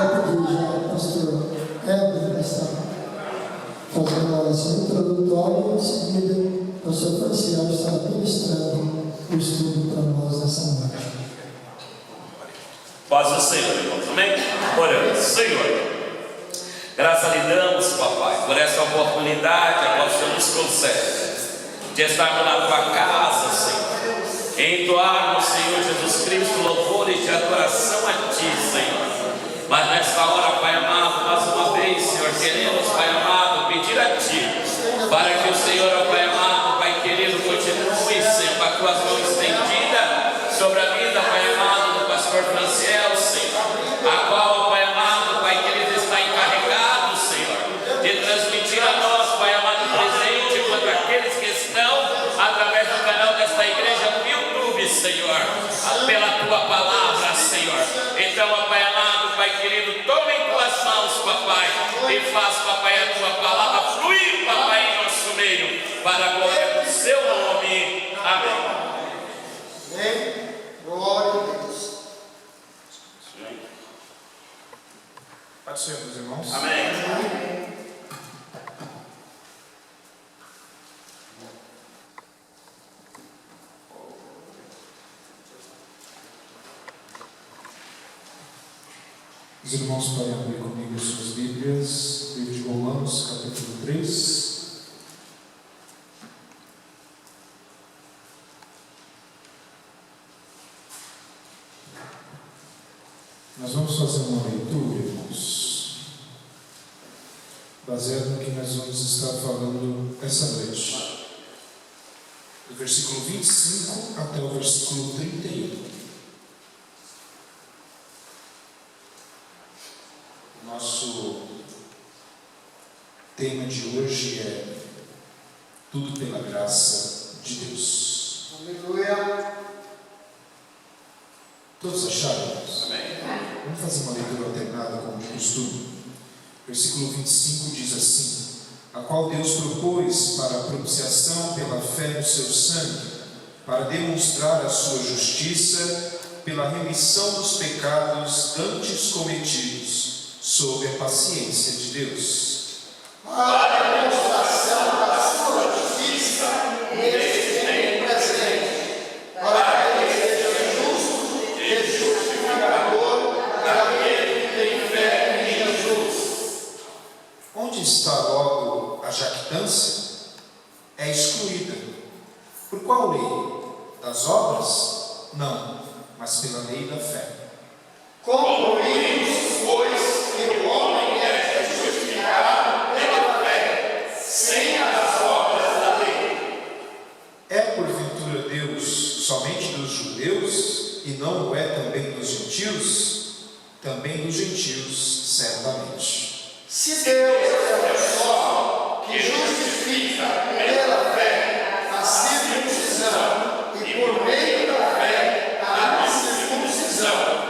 quero pedir já ao pastor Heber para estar fazendo a oração introdutória e em seguida o pastor Franciel estará ministrando o estudo para nós nessa noite. Paz do Senhor, irmãos, amém? Oramos. Senhor, graças lhe damos, papai, por essa oportunidade a qual o Senhor nos concede de estarmos na tua casa, Senhor, e entoarmos, Senhor Jesus Cristo, louvores de adoração a ti, Senhor. Mas nesta hora, Pai amado, mais uma vez, Senhor, queremos, Pai amado, pedir a ti para que o Senhor, Pai amado, Pai querido, continue, Senhor, com as tuas mãos estendidas sobre a vida, Pai amado, do pastor Franciel, Senhor, a qual, Pai amado, Pai querido, está encarregado, Senhor, de transmitir a nós, Pai amado, presente quanto aqueles que estão através do canal desta igreja no YouTube, Senhor, pela tua palavra, Senhor. Então, ó Pai amado, Pai querido, toma em tuas mãos, papai, e faz, papai, a tua palavra fluir, papai, em nosso meio, para a glória do seu nome. Amém. Amém? Glória a Deus. Pode ser, meus irmãos. Amém. Os irmãos podem abrir comigo suas Bíblias, livro de Romanos, capítulo 3. Nós vamos fazer uma leitura, irmãos, baseado no que nós vamos estar falando essa noite, do versículo 25 até o versículo 31. Nosso tema de hoje é tudo pela graça de Deus. Aleluia. Todos acharam? Amém. Vamos fazer uma leitura alternada como de costume. Versículo 25 diz assim: a qual Deus propôs para a propiciação pela fé no seu sangue, para demonstrar a sua justiça pela remissão dos pecados antes cometidos, sob a paciência de Deus. Para a demonstração da sua justiça neste tempo presente, para que ele seja justo e justificador daquele que tem fé em Jesus. Onde está logo a jactância? É excluída. Por qual lei? Das obras? Não, mas pela lei da fé. Concluímos, pois, que o homem é justificado pela fé, sem as obras da lei. É porventura Deus somente dos judeus, e não o é também dos gentios? Também dos gentios, certamente. Se Deus é o só que justifica pela fé a circuncisão e por meio da fé a incircuncisão,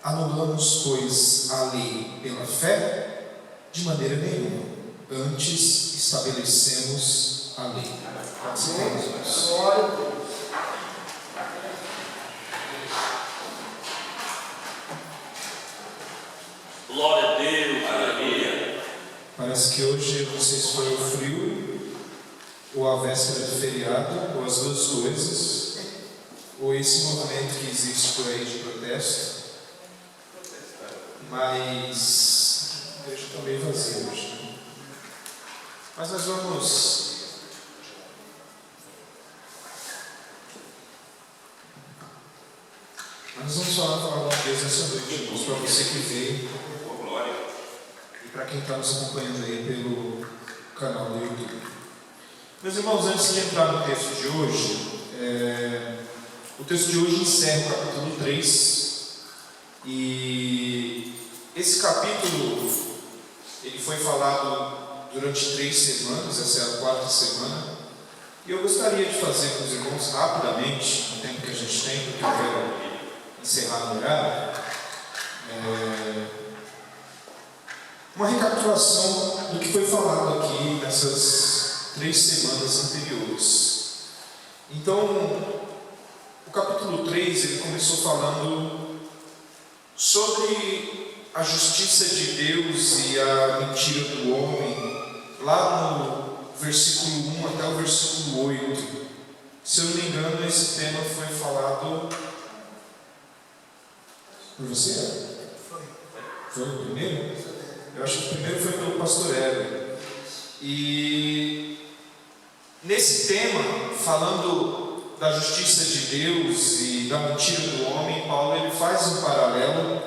Anulamos, pois, a lei pela fé? De maneira nenhuma. Antes estabelecemos a lei. glória a Deus. Glória a Deus, aleluia. Parece que hoje, não sei se foi o frio, ou a véspera do feriado, ou as duas coisas, ou esse movimento que existe por aí de protesto, mas a igreja está meio vazia hoje, né? Mas nós vamos falar a palavra de Deus essa noite, irmãos, para você que veio e para quem está nos acompanhando aí pelo canal do YouTube. Meus irmãos, antes de entrar no texto de hoje, o texto de hoje encerra o capítulo 3, e esse capítulo ele foi falado durante 3 semanas, essa é a 4ª semana, e eu gostaria de fazer com os irmãos rapidamente, no tempo que a gente tem, porque eu quero encerrar no horário, uma recapitulação do que foi falado aqui nessas 3 semanas anteriores. Então, o capítulo 3 ele começou falando sobre a justiça de Deus e a mentira do homem, lá no versículo 1 até o versículo 8. Se eu não me engano, esse tema foi falado por você? Foi o primeiro? Eu acho que o primeiro foi pelo pastor Hélio. E nesse tema, falando da justiça de Deus e da mentira do homem, Paulo ele faz um paralelo,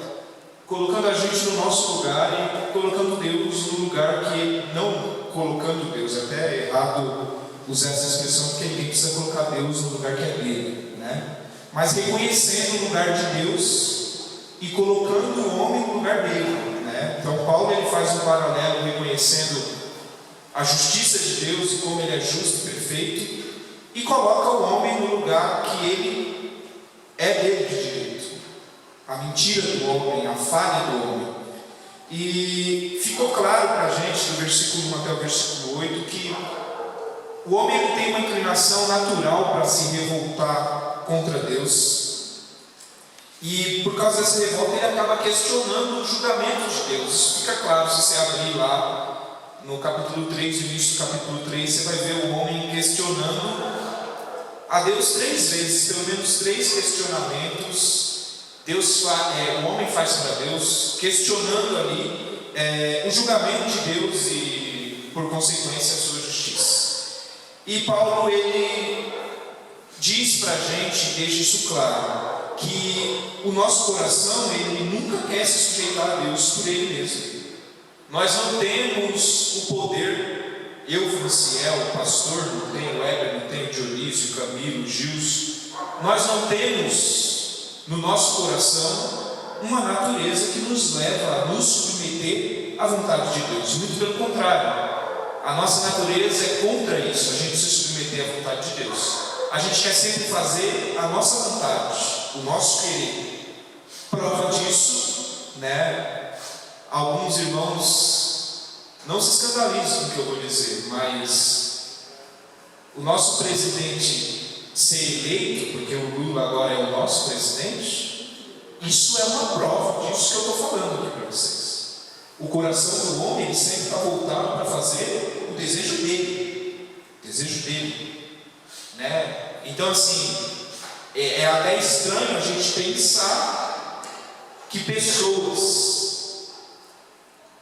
colocando a gente no nosso lugar e colocando Deus no lugar que, não colocando Deus, até é errado usar essa expressão, porque ninguém precisa colocar Deus no lugar que é dele, né? Mas reconhecendo o lugar de Deus e colocando o homem no lugar dele, né? Então Paulo ele faz um paralelo reconhecendo a justiça de Deus e como ele é justo e perfeito, e coloca o homem no lugar que ele é dele de direito, a mentira do homem, a falha do homem. E ficou claro para a gente do versículo 1 até o versículo 8 que o homem ele tem uma inclinação natural para se revoltar contra Deus. E por causa dessa revolta ele acaba questionando o julgamento de Deus. Isso fica claro se você abrir lá no capítulo 3, no início do capítulo 3, você vai ver o homem questionando a Deus 3 vezes, pelo menos 3 questionamentos. O homem faz para Deus, questionando ali o julgamento de Deus e, por consequência, a sua justiça. E Paulo ele diz para a gente, deixa isso claro, que o nosso coração ele nunca quer se sujeitar a Deus por ele mesmo. Nós não temos o poder, eu, Franciel, o pastor, não tenho o Heber, não tenho o Dionísio, o Camilo, o Gilson, nós não temos no nosso coração uma natureza que nos leva a nos submeter à vontade de Deus. Muito pelo contrário, a nossa natureza é contra isso, a gente se submeter à vontade de Deus. A gente quer sempre fazer a nossa vontade, o nosso querer. Prova disso, né? Alguns irmãos não se escandalizam com o que eu vou dizer, mas o nosso presidente ser eleito, porque o Lula agora é o nosso presidente, isso é uma prova disso que eu estou falando aqui para vocês. O coração do homem ele sempre está voltado para fazer o desejo dele, né? Então assim, é até estranho a gente pensar que pessoas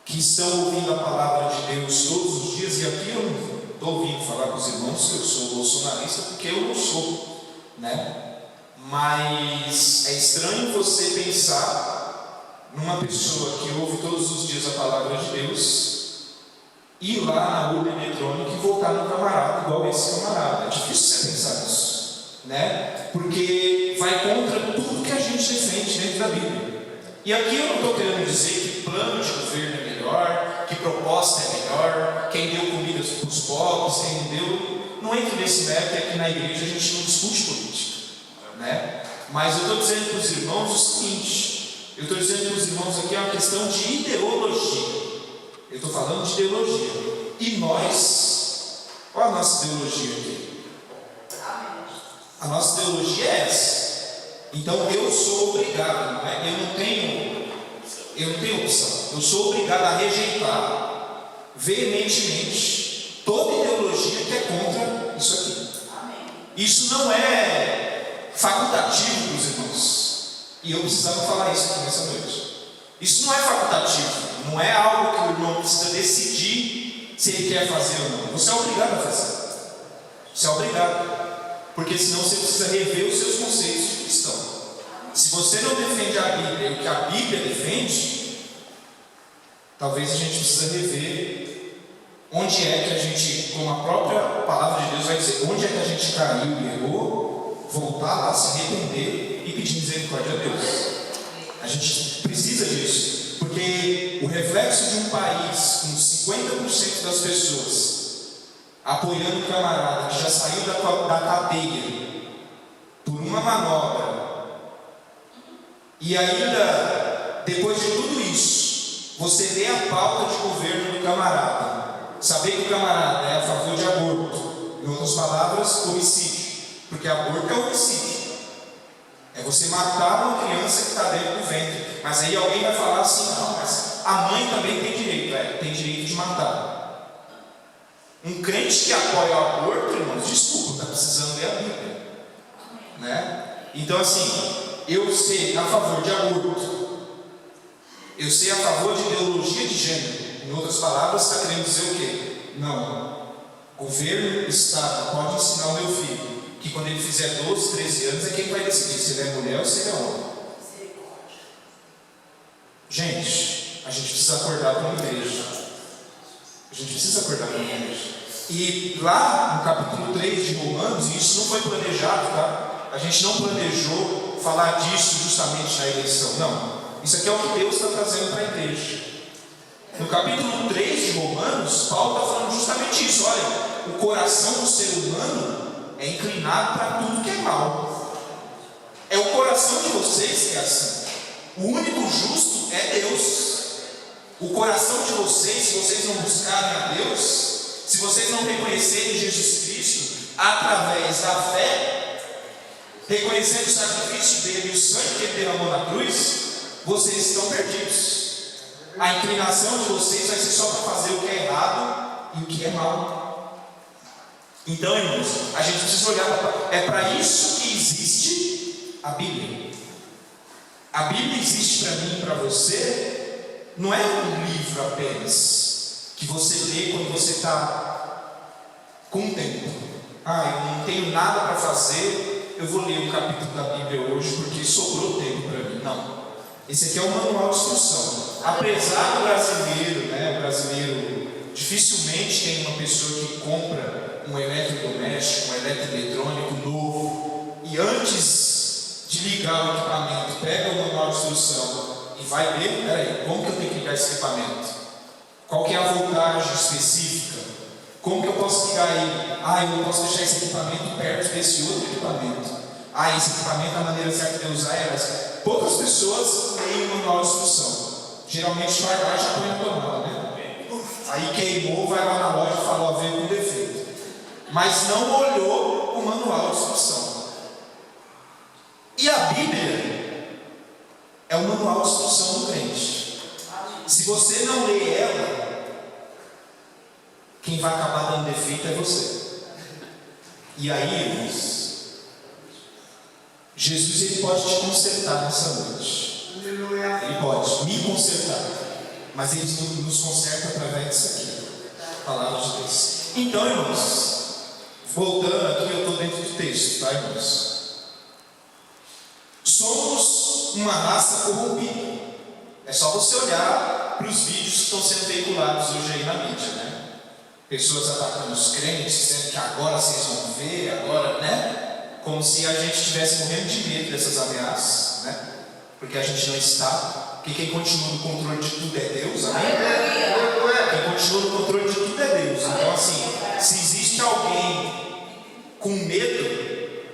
que estão ouvindo a palavra de Deus todos os dias, e aqui eu não estou ouvindo falar com os irmãos que eu sou bolsonarista, porque eu não sou, né? Mas é estranho você pensar numa pessoa que ouve todos os dias a palavra de Deus, ir lá na urna eletrônica e votar no camarada igual esse camarada. É difícil você pensar nisso, né? Porque vai contra tudo que a gente defende dentro da Bíblia. E aqui eu não estou querendo dizer que plano de governo é melhor, que proposta é melhor, quem deu comida para os pobres, quem não deu. Não entra nesse mérito, aqui na igreja a gente não discute política, né? Mas eu estou dizendo para os irmãos o seguinte, eu estou dizendo para os irmãos aqui uma questão de ideologia. Eu estou falando de ideologia. E nós, qual a nossa ideologia aqui? A nossa ideologia é essa. Então eu sou obrigado, não é? eu não tenho opção. Eu sou obrigado a rejeitar veementemente toda ideologia que é contra isso aqui. Isso não é facultativo para os irmãos. E eu precisava falar isso aqui nessa noite. Isso não é facultativo. Não é algo que o irmão precisa decidir se ele quer fazer ou não. Você é obrigado a fazer. Você é obrigado. Porque senão você precisa rever os seus conceitos de cristão. Se você não defende a Bíblia e o que a Bíblia defende, talvez a gente precisa rever onde é que a gente, como a própria palavra de Deus vai dizer, onde é que a gente caiu e errou, voltar lá, se arrepender e pedir misericórdia a Deus. A gente precisa disso, porque o reflexo de um país com 50% das pessoas apoiando o camarada que já saiu da cadeia por uma manobra, e ainda depois de tudo isso você vê a pauta de governo do camarada, saber que o camarada é a favor de aborto, em outras palavras, homicídio, porque aborto é homicídio, É você matar uma criança que está dentro do ventre. Mas aí alguém vai falar assim: não, mas a mãe também tem direito. Tem direito de matar. Um crente que apoia o aborto, irmãos, desculpa, está precisando ler a Bíblia, né? Então assim, eu sei a favor de aborto, eu sei a favor de ideologia de gênero. Em outras palavras, está querendo dizer o quê? Não, governo, Estado pode ensinar o meu filho que quando ele fizer 12, 13 anos é quem vai decidir se ele é mulher ou se ele é homem. Gente, a gente precisa acordar como igreja. A gente precisa acordar como igreja. E lá no capítulo 3 de Romanos, e isso não foi planejado, tá? A gente não planejou falar disso justamente na eleição, não. Isso aqui é o que Deus está trazendo para a igreja. No capítulo 3 de Romanos, Paulo está falando justamente isso. Olha, o coração do ser humano é inclinado para tudo que é mal. É o coração de vocês que é assim. O único justo é Deus. O coração de vocês, se vocês não buscarem a Deus, se vocês não reconhecerem Jesus Cristo através da fé, reconhecendo o sacrifício dele e o sangue que ele derramou na cruz, vocês estão perdidos. A inclinação de vocês vai ser só para fazer o que é errado e o que é mal. Então, irmãos, a gente precisa olhar é para isso que existe a Bíblia. A Bíblia existe para mim e para você, não é um livro apenas que você lê quando você está com tempo. Eu não tenho nada para fazer, eu vou ler um capítulo da Bíblia hoje porque sobrou tempo para mim. Não. Esse aqui é um manual de instrução. Apesar do brasileiro, o brasileiro dificilmente tem uma pessoa que compra um eletrodoméstico, um eletroeletrônico novo e antes de ligar o equipamento, pega o manual de instrução e vai ver, peraí, como que eu tenho que ligar esse equipamento? Qual que é a voltagem específica? Como que eu posso ligar ele? Eu não posso deixar esse equipamento perto desse outro equipamento. Esse equipamento, a maneira certa de usar é essa. Poucas pessoas leem o manual de instrução. Geralmente vai lá e já põe na tomada, né? Aí queimou, vai lá na loja e fala, veio com defeito. Mas não olhou o manual de instrução. E a Bíblia é o manual de instrução do crente. Se você não lê ela, quem vai acabar dando defeito é você. E aí, irmãos, Jesus ele pode te consertar nessa noite. Ele pode me consertar. Mas ele nos conserta através disso aqui. Palavra de Deus. Então, irmãos, voltando aqui, eu estou dentro do texto, tá, irmãos? Somos uma raça corrompida. É só você olhar para os vídeos que estão sendo veiculados hoje aí na mídia, né? Pessoas atacando os crentes, dizendo que agora vocês vão ver, agora, né? Como se a gente estivesse morrendo de medo dessas ameaças, né? Porque a gente não está. Porque quem continua no controle de tudo é Deus, amém? Quem continua no controle de tudo é Deus. Então, assim, se existe alguém com medo,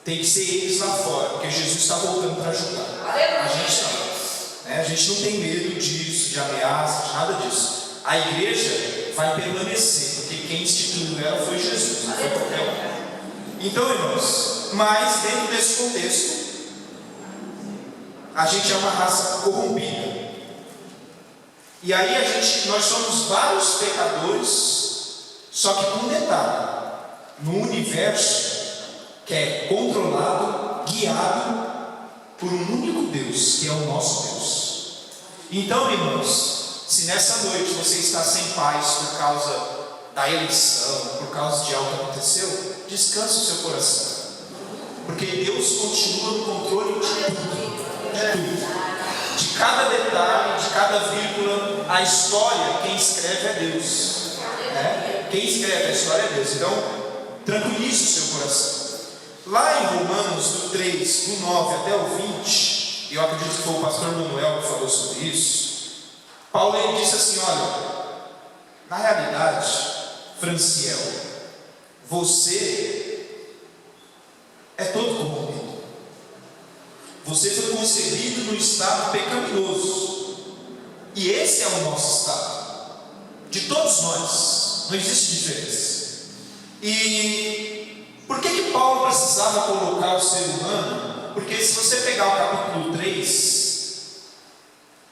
tem que ser eles lá fora, porque Jesus está voltando para julgar. A gente não. A gente não tem medo disso, de ameaças, de nada disso. A igreja vai permanecer, porque quem instituiu ela foi Jesus, não foi qualquer um. Então, irmãos, mas dentro desse contexto, a gente é uma raça corrompida. E aí nós somos vários pecadores, só que com um detalhe: no universo que é controlado, guiado por um único Deus, que é o nosso Deus. Então, irmãos, se nessa noite você está sem paz por causa da eleição, por causa de algo que aconteceu, descanse o seu coração, porque Deus continua no controle de tudo, de cada detalhe, de cada vírgula. A história, quem escreve é Deus, né? Quem escreve a história é Deus. Então, tranquilize o seu coração. Lá em Romanos, do 3, do 9 até o 20, eu acredito que foi o pastor Manuel que falou sobre isso. Paulo ele disse assim: olha, na realidade, Franciel, você é todo corrompido. Você foi concebido no estado pecaminoso. E esse é o nosso estado. De todos nós. Não existe diferença. E por que Paulo precisava colocar o ser humano Porque se você pegar o capítulo 3,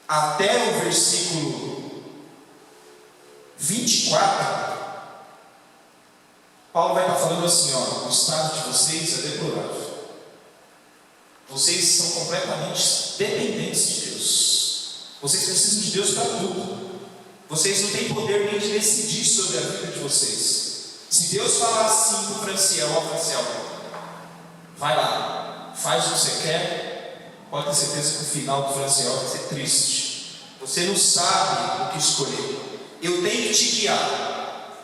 até o versículo 24, Paulo vai estar falando assim, ó, o estado de vocês é deplorável. Vocês são completamente dependentes de Deus. Vocês precisam de Deus para tudo. Vocês não têm poder nem de decidir sobre a vida de vocês. Se Deus falar assim para o Franciel, ó Franciel, vai lá, faz o que você quer, pode ter certeza que o final do Franciel vai ser triste. Você não sabe o que escolher. Eu tenho que te guiar.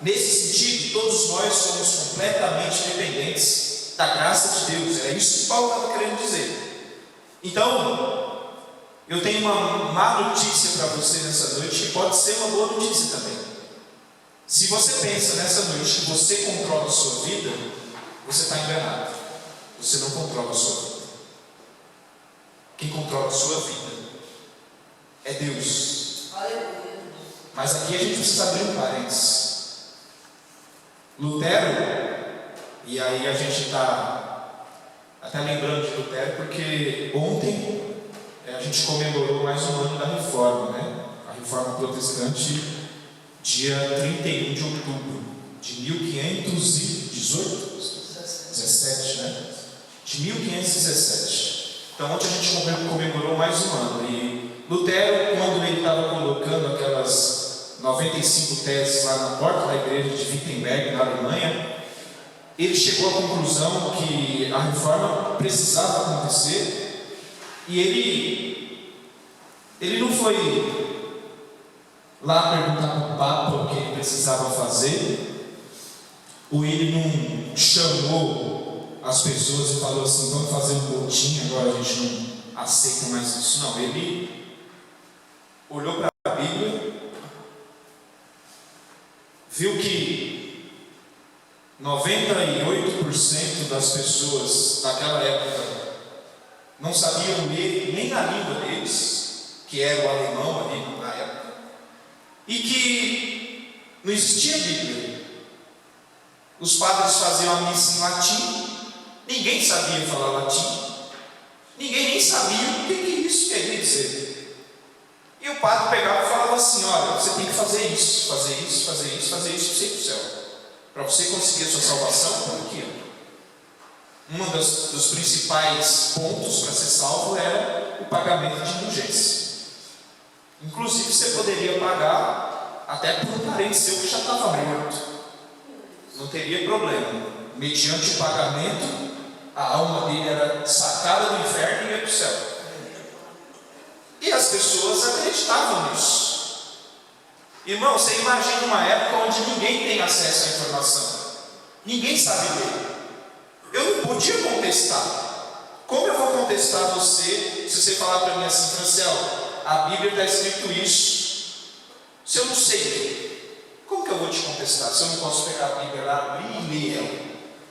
Nesse sentido, todos nós somos completamente dependentes da graça de Deus. É isso que Paulo estava querendo dizer. Então, eu tenho uma má notícia para você nessa noite, que pode ser uma boa notícia também. Se você pensa nessa noite que você controla a sua vida, você está enganado. Você não controla a sua vida. Quem controla a sua vida é Deus. Mas aqui a gente precisa abrir um parênteses. Lutero, e aí a gente está até lembrando de Lutero, porque ontem a gente comemorou mais um ano da Reforma, né? A Reforma Protestante, dia 31 de outubro de 1517, né? De 1517. Então ontem a gente comemorou mais um ano. E Lutero, quando ele estava colocando aquelas 95 teses lá na porta da igreja de Wittenberg, na Alemanha, ele chegou à conclusão que a reforma precisava acontecer, e ele não foi lá perguntar para o Papa o que ele precisava fazer, ou ele não chamou as pessoas e falou assim, vamos fazer um botinho, agora a gente não aceita mais isso. Não, ele olhou para a Bíblia, viu que 98% das pessoas daquela época não sabiam ler nem na língua deles, que era o alemão ali na época, e que não existia Bíblia. Os padres faziam a missa em latim, ninguém sabia falar latim, ninguém nem sabia o que isso queria dizer. E o padre pegava e falava assim, olha, você tem que fazer isso, fazer isso, fazer isso, fazer isso, para você ir para o céu. Para você conseguir a sua salvação, por aqui. Um dos principais pontos para ser salvo era o pagamento de indulgência. Inclusive você poderia pagar até por um parente seu que já estava morto. Não teria problema. Mediante o pagamento, a alma dele era sacada do inferno e ia para o céu. E as pessoas acreditavam nisso. Irmão, você imagina uma época onde ninguém tem acesso à informação. Ninguém sabe ler. Eu não podia contestar. Como eu vou contestar você se você falar para mim assim, Franciel, a Bíblia está escrito isso. Se eu não sei ler, como que eu vou te contestar? Se eu não posso pegar a Bíblia lá, abrir e ler ela.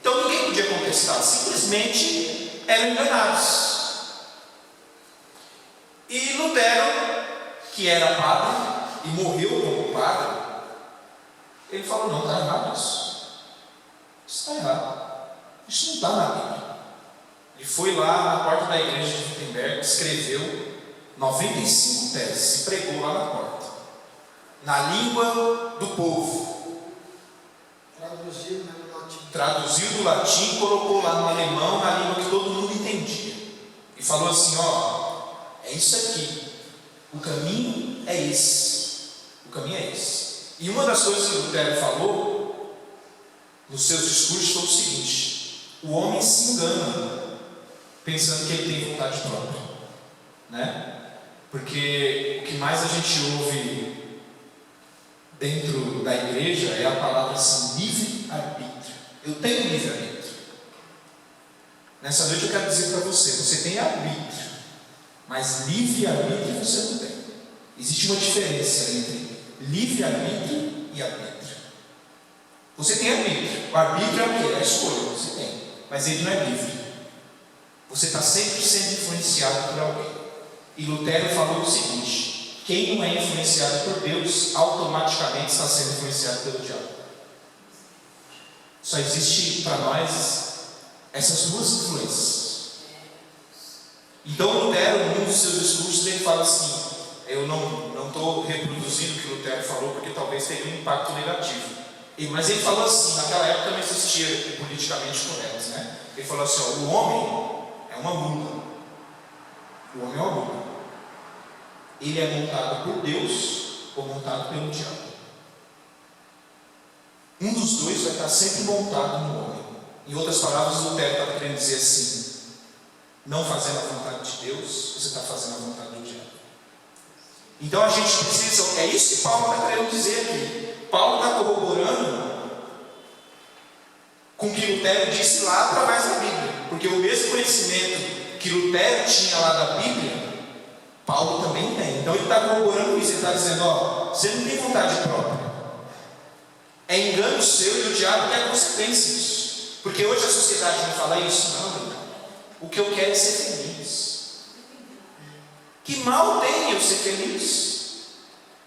Então ninguém podia contestar. Simplesmente eram enganados. E Lutero, que era padre e morreu como padre, ele falou, não, está errado isso. Isso está errado. Isso não está na Bíblia. Ele foi lá na porta da igreja de Wittenberg, escreveu 95 teses e pregou lá na porta, na língua do povo. Traduziu do latim, colocou lá no alemão, na língua que todo mundo entendia. E falou assim, ó, é isso aqui. O caminho é esse. O caminho é esse. E uma das coisas que Lutero falou nos seus discursos foi o seguinte: o homem se engana pensando que ele tem vontade própria, né? Porque o que mais a gente ouve dentro da igreja é a palavra assim, livre-arbítrio. Eu tenho livre-arbítrio. Nessa noite eu quero dizer para você, você tem arbítrio, mas livre-arbítrio você não tem. Existe uma diferença entre livre-arbítrio e arbítrio. Você tem arbítrio. O arbítrio é o quê? É a escolha, você tem. Mas ele não é livre. Você está sempre sendo influenciado por alguém. E Lutero falou o seguinte: quem não é influenciado por Deus, automaticamente está sendo influenciado pelo diabo. Só existe para nós essas duas influências. Então Lutero, em um dos seus discursos, ele fala assim, eu não estou reproduzindo o que Lutero falou, porque talvez tenha um impacto negativo. Mas ele falou assim, naquela época não existia politicamente correto, né? Ele falou assim, ó, o homem é uma mula. O homem é uma mula. Ele é montado por Deus ou montado pelo diabo. Um dos dois vai estar sempre montado no homem. Em outras palavras, Lutero está querendo dizer assim, não fazendo a vontade de Deus, você está fazendo a vontade do diabo. Então a gente precisa, é isso que Paulo está querendo dizer aqui. Paulo está corroborando com o que Lutero disse lá através da Bíblia, porque o mesmo conhecimento que Lutero tinha lá da Bíblia, Paulo também tem. Então ele está corroborando isso, ele está dizendo, ó, você não tem vontade própria, é engano seu e o diabo quer consequências disso, porque hoje a sociedade não fala isso, não. O que eu quero é ser feliz. Que mal tem eu ser feliz?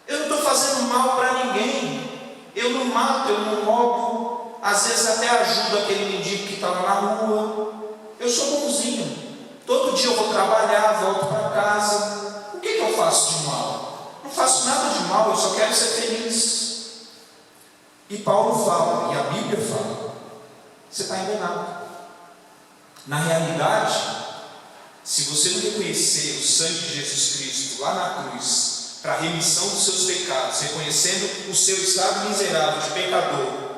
Eu não estou fazendo mal para ninguém. Eu não mato, eu não roubo. Às vezes até ajudo aquele mendigo que está lá na rua. Eu sou bonzinho. Todo dia eu vou trabalhar, volto para casa. O que eu faço de mal? Não faço nada de mal, eu só quero ser feliz. E Paulo fala, e a Bíblia fala, você está enganado. Na realidade, se você não reconhecer o sangue de Jesus Cristo lá na cruz, para a remissão dos seus pecados, reconhecendo o seu estado miserável de pecador,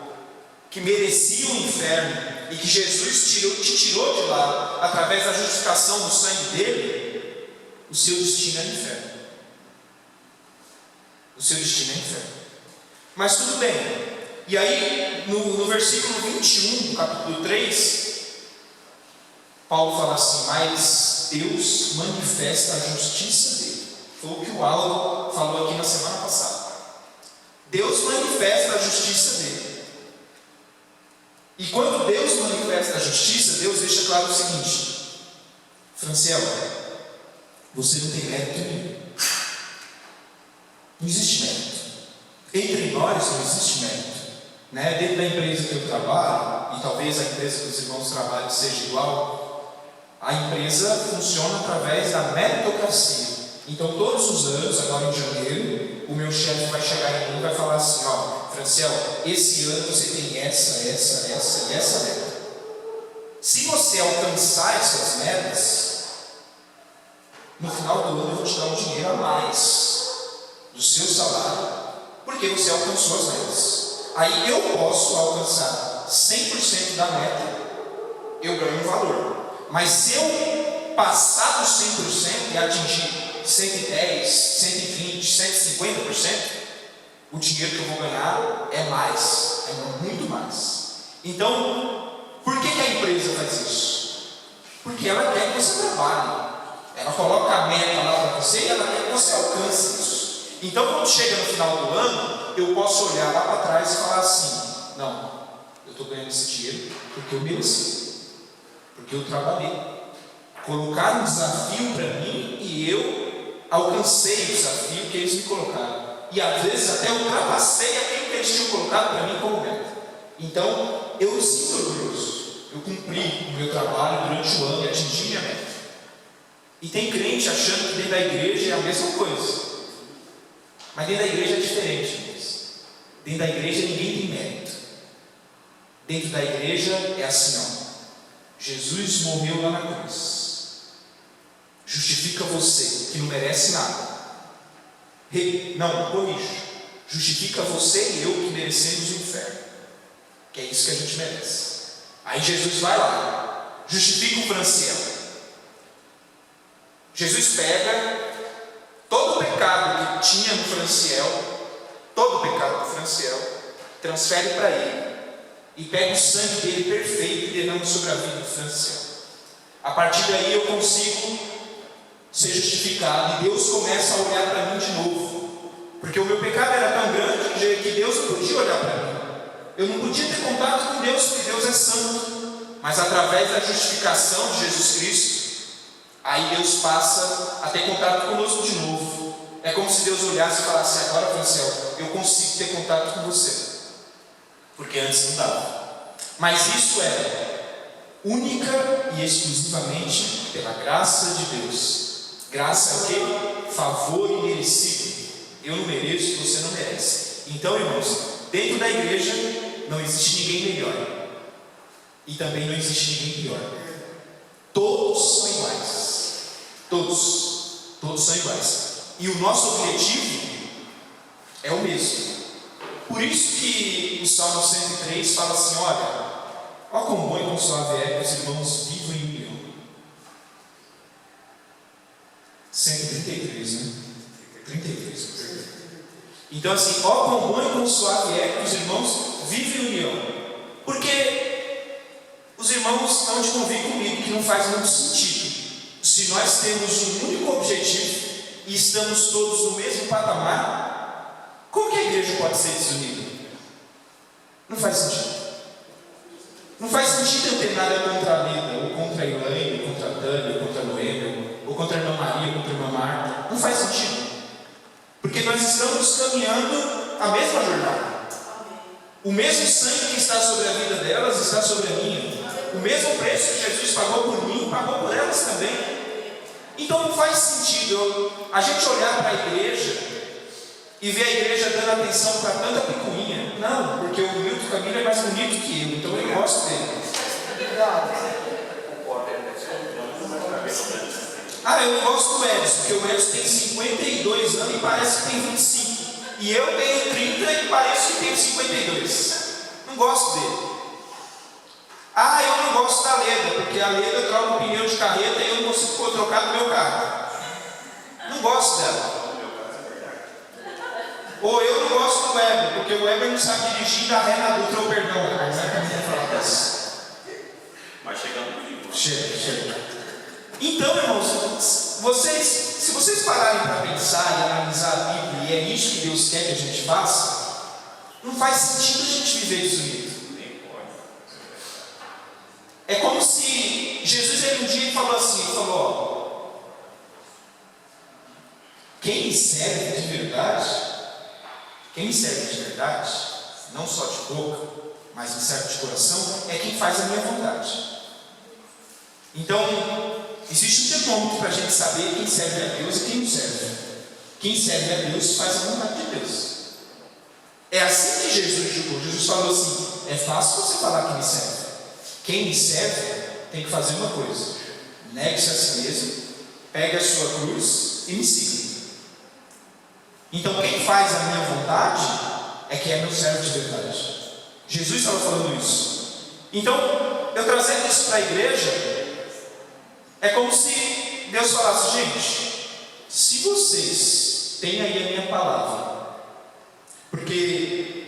que merecia o inferno, e que Jesus te tirou de lá, através da justificação do sangue dele, o seu destino é inferno. O seu destino é inferno. Mas tudo bem. E aí, no versículo 21, do capítulo 3, Paulo fala assim, mas Deus manifesta a justiça dele. Foi o que o Aldo falou aqui na semana passada. Deus manifesta a justiça dele. E quando Deus manifesta a justiça, Deus deixa claro o seguinte, Franciel, você não tem mérito nenhum. Não existe mérito. Entre nós não existe mérito. Né? Dentro da empresa que eu trabalho, e talvez a empresa que os irmãos trabalhem seja igual, a empresa funciona através da meritocracia. Então todos os anos, agora em janeiro, o meu chefe vai chegar em mim e vai falar assim, ó, Franciel, esse ano você tem essa e essa meta. Se você alcançar essas metas, no final do ano eu vou te dar um dinheiro a mais do seu salário, porque você alcançou as metas. Aí eu posso alcançar 100% da meta, eu ganho um valor. Mas se eu passar dos 100% e atingir 110, 120, 150%, o dinheiro que eu vou ganhar é mais, é muito mais. Então, por que a empresa faz isso? Porque ela quer que você trabalhe. Ela coloca a meta lá para você e ela quer que você alcance isso. Então, quando chega no final do ano, eu posso olhar lá para trás e falar assim, não, eu estou ganhando esse dinheiro porque eu mereci, porque eu trabalhei. Colocaram um desafio para mim e eu alcancei o desafio que eles me colocaram. E às vezes até ultrapassei aquilo que eles tinham colocado para mim como meta. Então, eu me sinto orgulhoso. Eu cumpri o meu trabalho durante o ano e atingi minha meta. E tem crente achando que dentro da igreja é a mesma coisa. Mas dentro da igreja é diferente, irmãos. Dentro da igreja ninguém tem mérito. Dentro da igreja é assim, ó. Jesus morreu lá na cruz. Justifica você, que não merece nada. Não, corrijo. Justifica você e eu, que merecemos o inferno. Que é isso que a gente merece. Aí Jesus vai lá, justifica o Franciel. Jesus pega todo o pecado que tinha no Franciel, todo o pecado do Franciel, transfere para ele. E pega o sangue dele perfeito e derrama sobre a vida do Franciel. A partir daí eu consigo ser justificado e Deus começa a olhar para mim de novo, porque o meu pecado era tão grande que Deus não podia olhar para mim, eu não podia ter contato com Deus, porque Deus é santo, mas através da justificação de Jesus Cristo, aí Deus passa a ter contato conosco de novo. É como se Deus olhasse e falasse, agora Franciel, eu consigo ter contato com você, porque antes não dava. Mas isso é única e exclusivamente pela graça de Deus. Graça é o quê? Favor imerecido. Eu não mereço, você não merece. Então, irmãos, dentro da igreja não existe ninguém melhor. E também não existe ninguém pior. Todos são iguais. Todos são iguais. E o nosso objetivo é o mesmo. Por isso que o Salmo 103 fala assim: olha, ó quão bom e quão suave é que os irmãos vivam em união. 133, né? 33. Então assim, ó quão bom e quão suave é que os irmãos vivem em união. Porque os irmãos hão de convir comigo que não faz muito sentido. Se nós temos um único objetivo e estamos todos no mesmo patamar, como que a igreja pode ser desunida? Não faz sentido. Não faz sentido eu ter nada contra a Lida, ou contra a Elaine, ou contra a Dani, ou contra a Noêmia, ou contra a irmã Maria, ou contra a irmã Marta. Não faz sentido. Porque nós estamos caminhando a mesma jornada. O mesmo sangue que está sobre a vida delas está sobre a minha. O mesmo preço que Jesus pagou por mim, pagou por elas também. Então não faz sentido a gente olhar para a igreja e ver a igreja dando atenção para tanta picuinha. Não, porque o Milton Camilo é mais bonito que eu, então eu gosto dele. Eu não gosto do Edson, porque o Edson tem 52 anos e parece que tem 25. E eu tenho 30 e parece que tenho 52. Não gosto dele. Eu não gosto da Leda, porque a Leda troca o pneu de carreta e eu não consigo trocar no meu carro. Não gosto dela. Ou eu não gosto do Weber, porque o Weber não sabe dirigir da ré na Dutra, ou perdão, não é que eu ia falar disso. Mas chegando comigo. Chega. Então, irmãos, se vocês pararem para pensar e analisar a Bíblia, e é isso que Deus quer que a gente faça, não faz sentido a gente viver desunido. É como se Jesus um dia falou assim, quem me serve de verdade, não só de boca, mas me serve de coração, é quem faz a minha vontade. Então, existe um termômetro para a gente saber quem serve a Deus e quem não serve. Quem serve a Deus faz a vontade de Deus. É assim que Jesus julgou. Jesus falou assim: é fácil você falar que me serve. Quem me serve tem que fazer uma coisa: negue-se a si mesmo, pegue a sua cruz e me siga. Então quem faz a minha vontade é quem é meu servo de verdade. Jesus estava falando isso. Então, eu trazendo isso para a igreja, é como se Deus falasse: gente, se vocês têm aí a minha palavra, porque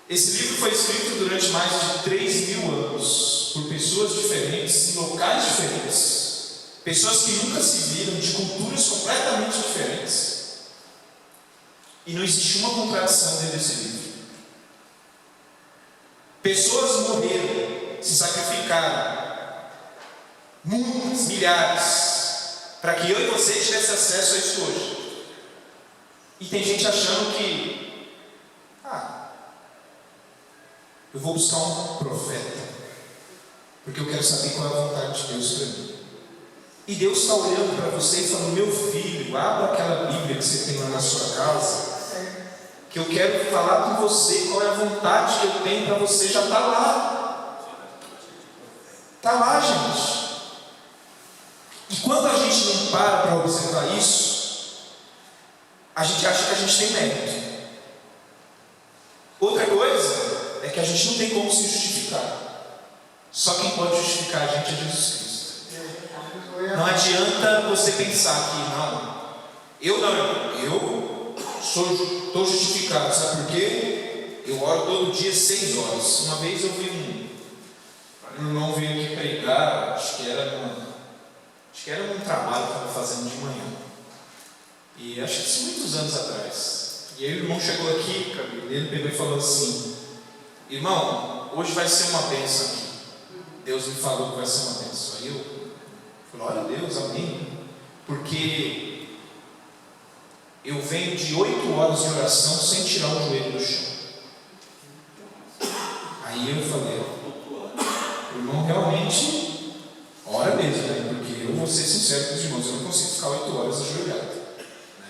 esse livro foi escrito durante mais de 3.000 anos, por pessoas diferentes, em locais diferentes, pessoas que nunca se viram, de culturas completamente diferentes, e não existe uma contradição dentro desse livro. Pessoas morreram, se sacrificaram, muitas, milhares, para que eu e você tivesse acesso a isso hoje. E tem gente achando que eu vou buscar um profeta, porque eu quero saber qual é a vontade de Deus para mim. E Deus está olhando para você e falando: meu filho, abra aquela Bíblia que você tem lá na sua casa, que eu quero falar com você qual é a vontade que eu tenho para você. Já está lá. Está lá, gente. E quando a gente não para observar isso, a gente acha que a gente tem mérito. Outra coisa é que a gente não tem como se justificar. Só quem pode justificar a gente é Jesus Cristo. Não adianta você pensar que eu estou justificado. Sabe por quê? Eu oro todo dia 6 horas. Uma vez eu vi um irmão veio aqui pregar, acho que era num trabalho que eu estava fazendo de manhã. E acho que isso muitos anos atrás. E aí o irmão chegou aqui, ele pegou e falou assim: irmão, hoje vai ser uma bênção aqui. Deus me falou que vai ser uma bênção. Aí eu falei: olha Deus, amém. Porque eu venho de 8 horas de oração sem tirar o joelho do chão. Aí eu falei: o irmão realmente sincero com os irmãos, eu não consigo ficar 8 horas ajoelhado. Né?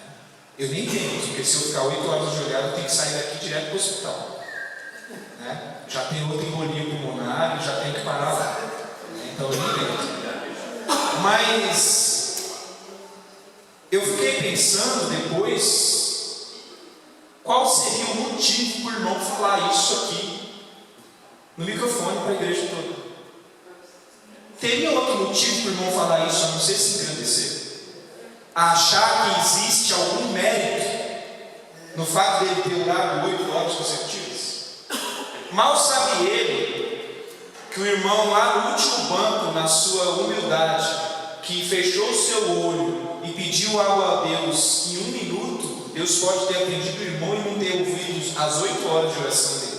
Eu nem tento, porque se eu ficar 8 horas ajoelhado, eu tenho que sair daqui direto para o hospital. Né? Já tem outra embolia pulmonar, já tenho que parar lá. Então eu nem tento. Mas eu fiquei pensando depois qual seria o motivo para o irmão falar isso aqui no microfone para a igreja toda. Teria outro motivo para o irmão falar isso, a não ser se engrandecer? A achar que existe algum mérito no fato dele ter orado 8 horas consecutivas? Mal sabe ele que o irmão lá no último banco, na sua humildade, que fechou o seu olho e pediu algo a Deus em 1 minuto, Deus pode ter atendido o irmão e não ter ouvido as 8 horas de oração dele.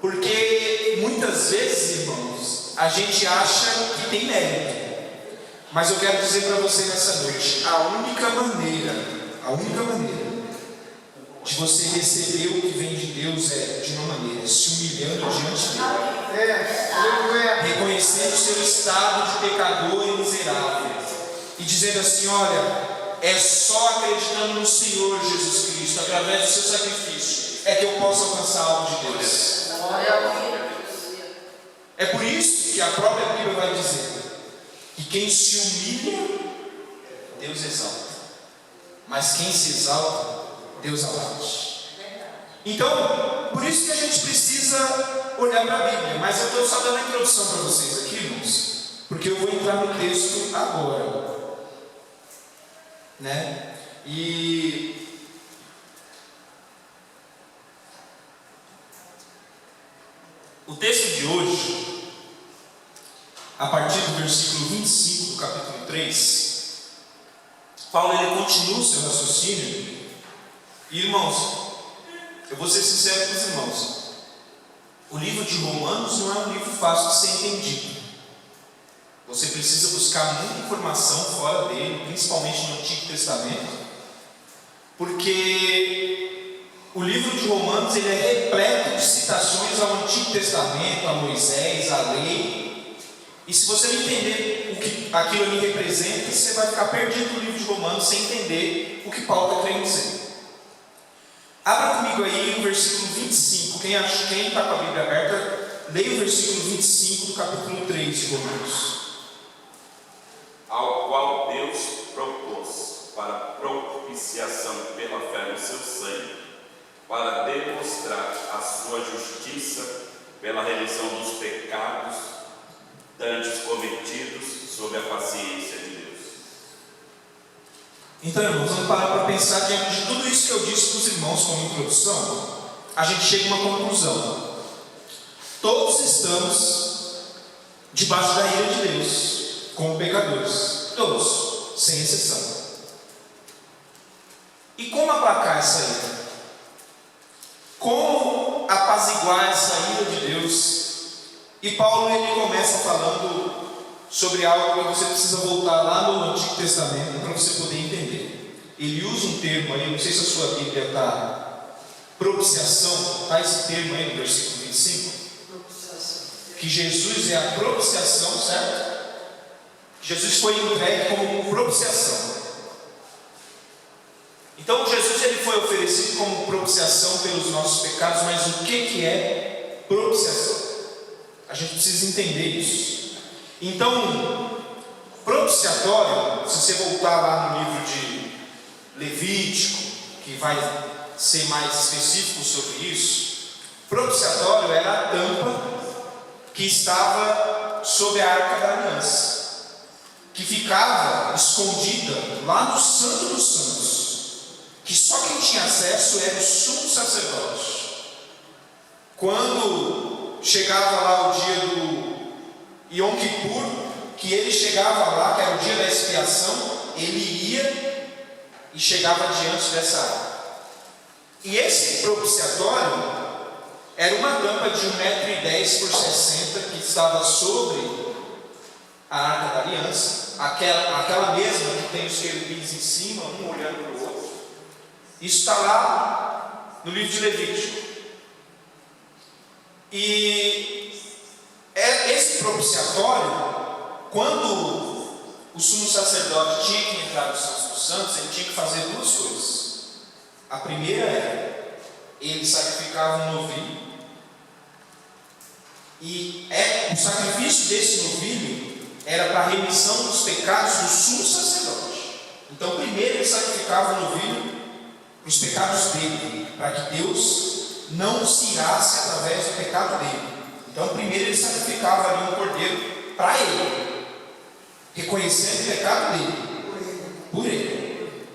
Porque muitas vezes, irmãos, a gente acha que tem mérito. Mas eu quero dizer para você nessa noite, a única maneira de você receber o que vem de Deus é de uma maneira, se humilhando diante dele, reconhecendo o seu estado de pecador e miserável, e dizendo assim: olha, é só acreditando no Senhor Jesus Cristo, através do seu sacrifício, é que eu posso alcançar algo de Deus. É por isso que a própria Bíblia vai dizer que quem se humilha, Deus exalta, mas quem se exalta, Deus abate. Então, por isso que a gente precisa olhar para a Bíblia. Mas eu estou só dando a introdução para vocês aqui, irmãos, porque eu vou entrar no texto agora, né? E o texto de hoje, a partir do versículo 25 do capítulo 3, Paulo ele continua o seu raciocínio. E irmãos, eu vou ser sincero com os irmãos, o livro de Romanos não é um livro fácil de ser entendido. Você precisa buscar muita informação fora dele, principalmente no Antigo Testamento, porque o livro de Romanos ele é repleto de citações ao Antigo Testamento, a Moisés, à lei. E se você não entender o que aquilo ali representa, você vai ficar perdido no livro de Romanos sem entender o que Paulo está querendo dizer. Abra comigo aí o versículo 25. Quem está com a Bíblia aberta, leia o versículo 25 do capítulo 3 de Romanos. Ao qual Deus propôs para propiciação pela fé no seu sangue, para demonstrar a sua justiça pela remissão dos pecados dantes cometidos sob a paciência de Deus. Então, irmãos, vamos parar para pensar diante de tudo isso que eu disse para os irmãos como introdução. A gente chega a uma conclusão: todos estamos debaixo da ira de Deus como pecadores, todos, sem exceção. E como aplacar essa ira? Como apaziguar essa ira de Deus? E Paulo ele começa falando sobre algo que você precisa voltar lá no Antigo Testamento para você poder entender. Ele usa um termo aí, não sei se a sua Bíblia está, propiciação, está esse termo aí no versículo 25? Que Jesus é a propiciação, certo? Jesus foi entregue como propiciação. Então Jesus ele foi oferecido como propiciação pelos nossos pecados, mas o que é propiciação? A gente precisa entender isso. Então, propiciatório, se você voltar lá no livro de Levítico, que vai ser mais específico sobre isso, propiciatório era a tampa que estava sobre a Arca da Aliança, que ficava escondida lá no Santo dos Santos, que só quem tinha acesso era o sumo sacerdote. Quando chegava lá o dia do Yom Kippur, que ele chegava lá, que era o dia da expiação, ele ia e chegava diante dessa arca. E esse propiciatório era uma tampa de 1,10 m por 60 que estava sobre a Arca da Aliança, aquela mesma que tem os querubins em cima, um olhando para o outro. Isso está lá no livro de Levítico. E esse propiciatório, quando o sumo sacerdote tinha que entrar no Santo dos Santos, ele tinha que fazer duas coisas. A primeira era, ele sacrificava um novilho, e o sacrifício desse novilho era para a remissão dos pecados do sumo sacerdote. Então, primeiro ele sacrificava o novilho para os pecados dele, para que Deus não se irasse através do pecado dele. Então, primeiro ele sacrificava ali um cordeiro para ele, reconhecendo o pecado dele, por ele.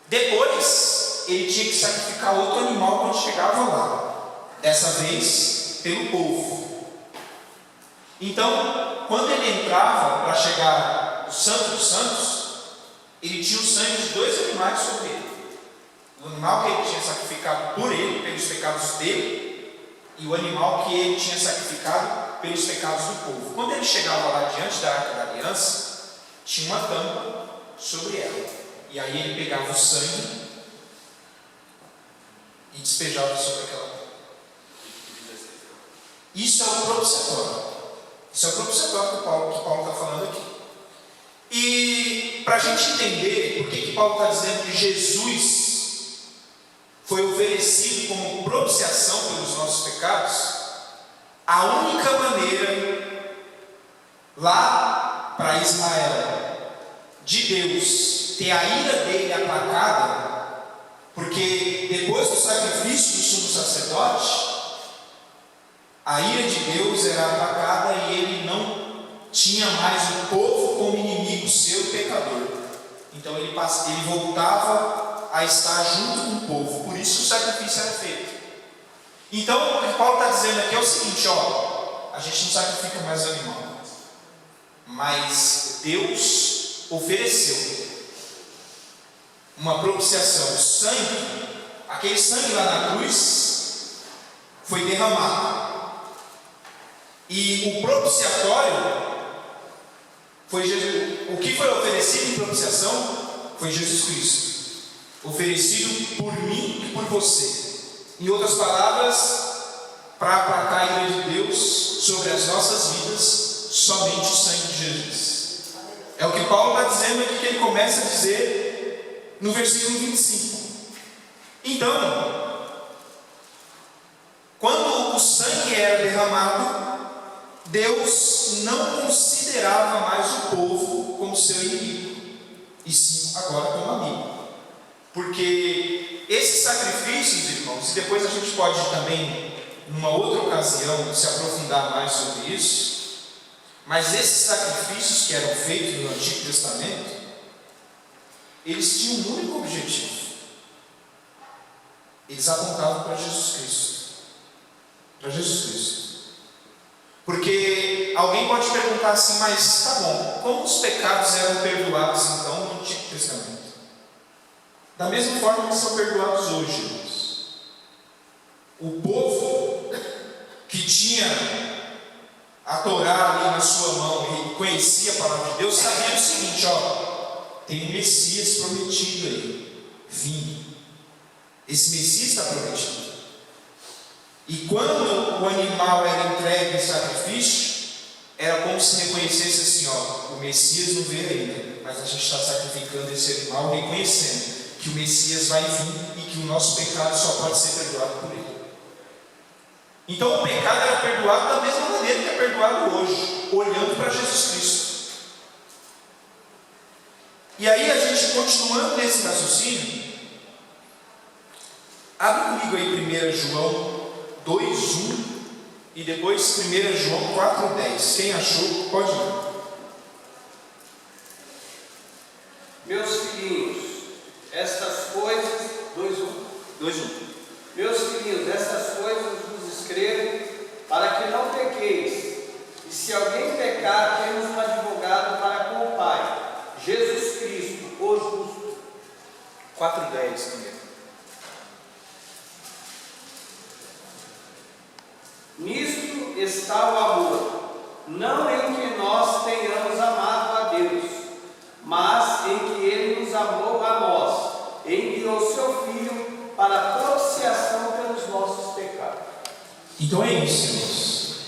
Depois, ele tinha que sacrificar outro animal quando chegava lá, dessa vez pelo povo. Então, quando ele entrava para chegar no Santo dos Santos, ele tinha o sangue de dois animais sobre ele. O animal que ele tinha sacrificado por ele, pelos pecados dele, e o animal que ele tinha sacrificado pelos pecados do povo. Quando ele chegava lá diante da Arca da Aliança, tinha uma tampa sobre ela. E aí ele pegava o sangue e despejava sobre aquela tampa. Isso é o propiciatório. Isso é o propiciatório que Paulo está falando aqui. E para a gente entender por que Paulo está dizendo que Jesus foi oferecido como propiciação pelos nossos pecados, a única maneira lá para Israel de Deus ter a ira dele aplacada, porque depois do sacrifício do sumo sacerdote, a ira de Deus era aplacada e ele não tinha mais o povo como inimigo seu pecador. Então ele voltava a estar junto com o povo, por isso o sacrifício era feito. Então o que Paulo está dizendo aqui é o seguinte: a gente não sacrifica mais o animal, mas Deus ofereceu uma propiciação. O sangue, aquele sangue lá na cruz, foi derramado, e o propiciatório foi Jesus. O que foi oferecido em propiciação foi Jesus Cristo, oferecido por mim e por você. Em outras palavras, para aplacar a ira de Deus sobre as nossas vidas, somente o sangue de Jesus. É o que Paulo está dizendo aqui, que ele começa a dizer no versículo 25. Então, quando o sangue era derramado, Deus não considerava mais o povo como seu inimigo, e sim agora como amigo. Porque esses sacrifícios, irmãos, e depois a gente pode também, numa outra ocasião, se aprofundar mais sobre isso, mas esses sacrifícios que eram feitos no Antigo Testamento, eles tinham um único objetivo: eles apontavam para Jesus Cristo. Para Jesus Cristo. Porque alguém pode perguntar assim: mas tá bom, como os pecados eram perdoados então no Antigo Testamento? Da mesma forma que são perdoados hoje, irmãos. O povo que tinha a Torá ali na sua mão e conhecia a palavra de Deus, sabia o seguinte: tem um Messias prometido aí, vindo. Esse Messias está prometido. E quando o animal era entregue em sacrifício, era como se reconhecesse assim: o Messias não veio ainda, mas a gente está sacrificando esse animal, reconhecendo que o Messias vai vir e que o nosso pecado só pode ser perdoado por ele. Então o pecado era perdoado da mesma maneira que é perdoado hoje, olhando para Jesus Cristo. E aí a gente, continuando nesse raciocínio, abre comigo aí 1 João 2:1 e depois 1 João 4:10. Quem achou, pode ir. Meus filhinhos, estas coisas, 2:1. Meus filhinhos, estas coisas vos escrevo para que não pequeis. E se alguém pecar, temos um advogado para com o Pai, Jesus Cristo, o justo. 4:10 também. Nisto está o amor, não em que nós tenhamos amado a Deus, mas em que Ele nos amou a nós, enviou seu Filho para a propiciação pelos nossos pecados. Então é isso, irmãos.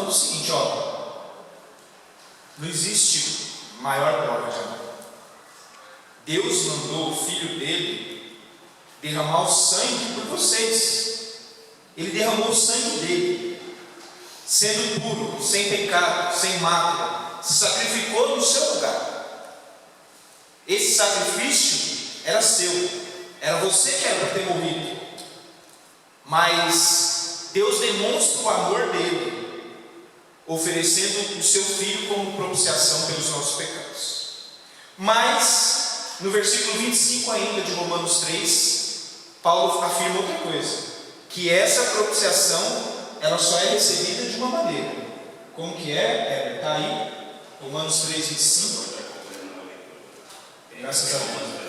falando o seguinte, ó, não existe maior prova de amor. Deus mandou o Filho dele derramar o sangue por vocês. Ele derramou o sangue dele, sendo puro, sem pecado, sem mácula, se sacrificou no seu lugar. Esse sacrifício era seu, era você que era para ter morrido, mas Deus demonstra o amor dele, oferecendo o seu Filho como propiciação pelos nossos pecados. Mas, no versículo 25 ainda de Romanos 3, Paulo afirma outra coisa, que essa propiciação, ela só é recebida de uma maneira. Como que é? Está aí, Romanos 3, 25. Graças a Deus.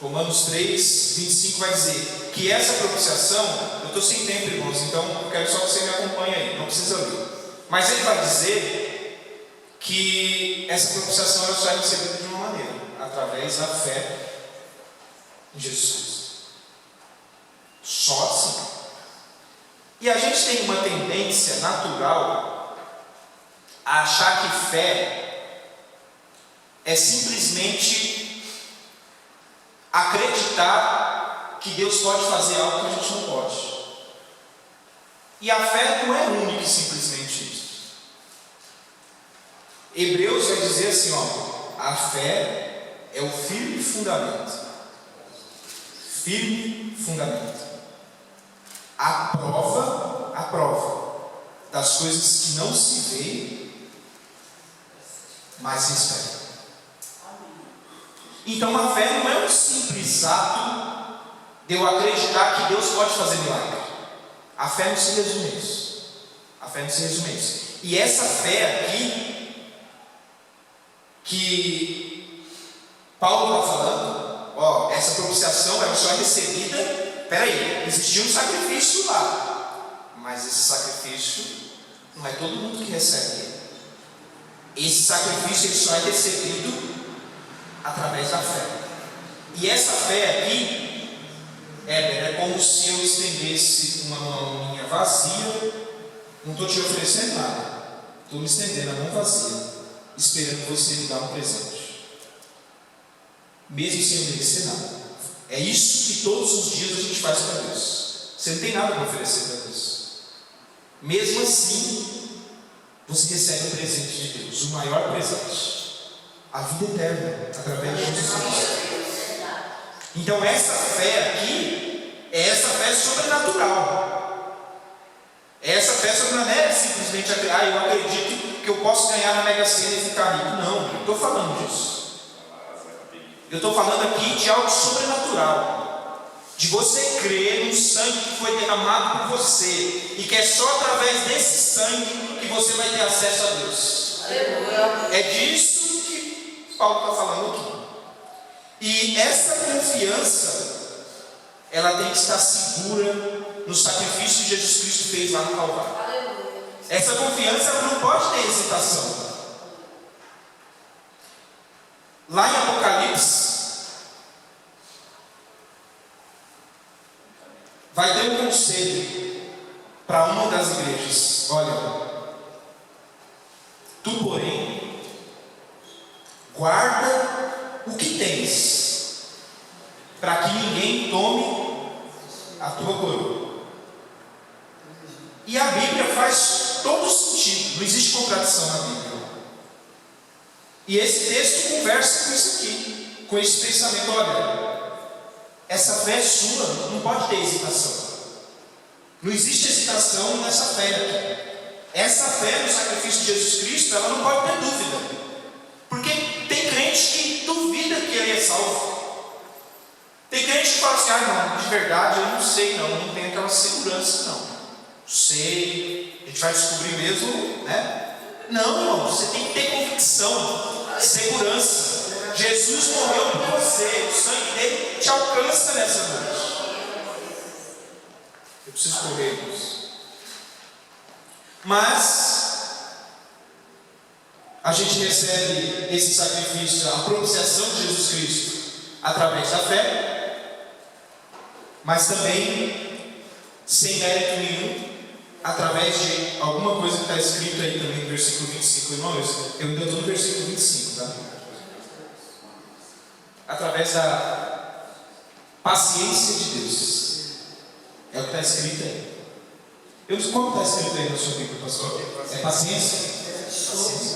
Romanos 3, 25 vai dizer que essa propiciação, eu estou sem tempo, irmãos, então eu quero só que você me acompanhe aí, não precisa ler. Mas ele vai dizer que essa propiciação ela só é recebida de uma maneira, através da fé em Jesus Cristo. Só assim. E a gente tem uma tendência natural a achar que fé é simplesmente acreditar que Deus pode fazer algo que a gente não pode. E a fé não é única e simplesmente isso. Hebreus vai dizer assim, ó, a fé é o firme fundamento. Firme fundamento. A prova das coisas que não se vê, mas se espera. Então a fé não é um simples ato de eu acreditar que Deus pode fazer milagre. A fé não se resume a isso. A fé não se resume a isso. E essa fé aqui, que Paulo está falando, ó, essa propiciação ela só é recebida. Peraí, existia um sacrifício lá, mas esse sacrifício não é todo mundo que recebe. Esse sacrifício ele só é recebido através da fé. E essa fé aqui, é como se eu estendesse uma mão minha vazia, não estou te oferecendo nada, estou me estendendo a mão vazia, esperando você me dar um presente, mesmo sem eu merecer nada. É isso que todos os dias a gente faz para Deus. Você não tem nada para oferecer para Deus. Mesmo assim, você recebe o presente de Deus, o maior presente. A vida eterna, através de Jesus Cristo. Então essa fé aqui, é essa fé sobrenatural. Essa fé sobrenatural não é simplesmente, eu acredito que eu posso ganhar na Mega Sena e ficar rico. Não, não estou falando disso. Eu estou falando aqui de algo sobrenatural. De você crer no sangue que foi derramado por você. E que é só através desse sangue que você vai ter acesso a Deus. É disso Paulo está falando aqui. E essa confiança, ela tem que estar segura no sacrifício que Jesus Cristo fez lá no Calvário. Essa confiança não pode ter hesitação. Lá em Apocalipse, vai ter um conselho para uma das igrejas. Olha, tu, porém, guarda o que tens, para que ninguém tome a tua coroa. E a Bíblia faz todo sentido, não existe contradição na Bíblia. E esse texto conversa com isso aqui, com esse pensamento. Olha, essa fé sua não pode ter hesitação. Não existe hesitação nessa fé aqui. Essa fé no sacrifício de Jesus Cristo, ela não pode ter dúvida. Porque tem crente que duvida que ele é salvo. Tem crente que fala assim, não, de verdade eu não sei não tenho aquela segurança não. Sei, a gente vai descobrir mesmo, né? Não, irmão, você tem que ter convicção, segurança. Jesus morreu por você, o sangue dele te alcança nessa noite. Eu preciso correr, irmãos. Mas a gente recebe esse sacrifício, a propiciação de Jesus Cristo, através da fé, mas também sem mérito nenhum, através de alguma coisa que está escrito aí também no versículo 25. Irmãos, eu ainda estou no versículo 25, tá? Através da paciência de Deus. É o que está escrito aí. Como está escrito aí na sua Bíblia, pastor? É paciência? Sobre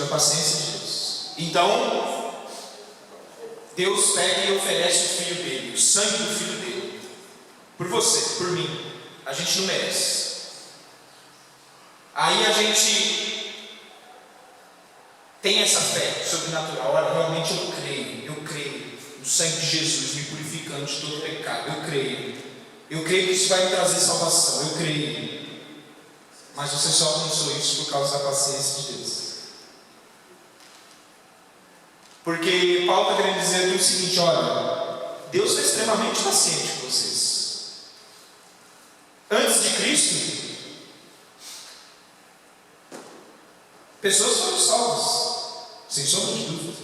a paciência de Deus. Então, Deus pega e oferece o filho dele, o sangue do filho dele, por você, por mim. A gente não merece. Aí a gente tem essa fé sobrenatural. Olha, realmente eu creio no sangue de Jesus me purificando de todo pecado. Eu creio que isso vai me trazer salvação. Eu creio. Mas você só alcançou isso por causa da paciência de Deus. Porque Paulo está querendo dizer aqui o seguinte: olha, Deus foi extremamente paciente com vocês. Antes de Cristo, pessoas foram salvas, sem sombra de dúvida.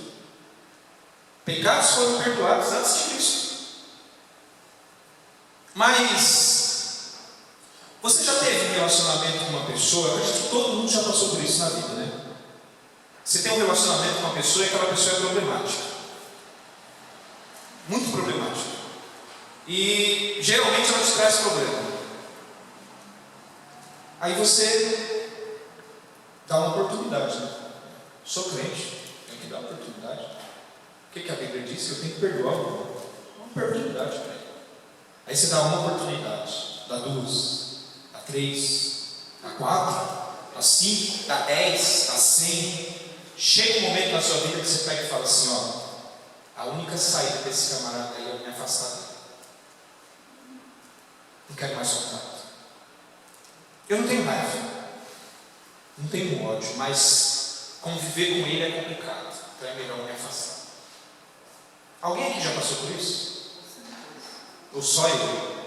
Pecados foram perdoados antes de Cristo. Mas você já teve um relacionamento com uma pessoa? Eu acredito que todo mundo já passou por isso na vida, né? Você tem um relacionamento com uma pessoa e aquela pessoa é problemática. Muito problemática. E geralmente ela te traz problema. Aí você dá uma oportunidade, né? Sou crente, tenho que dar uma oportunidade. O que a Bíblia diz? Eu tenho que perdoar. Uma oportunidade para ele. Aí você dá uma oportunidade, dá 2, dá 3, dá 4, dá 5, dá 10, dá 100. Chega um momento na sua vida que você pega e fala assim: ó, a única saída desse camarada aí é eu me afastar dele. Não quero mais contato. Eu não tenho raiva, não tenho ódio, mas conviver com ele é complicado, então é melhor me afastar. Alguém aqui já passou por isso? Ou só eu?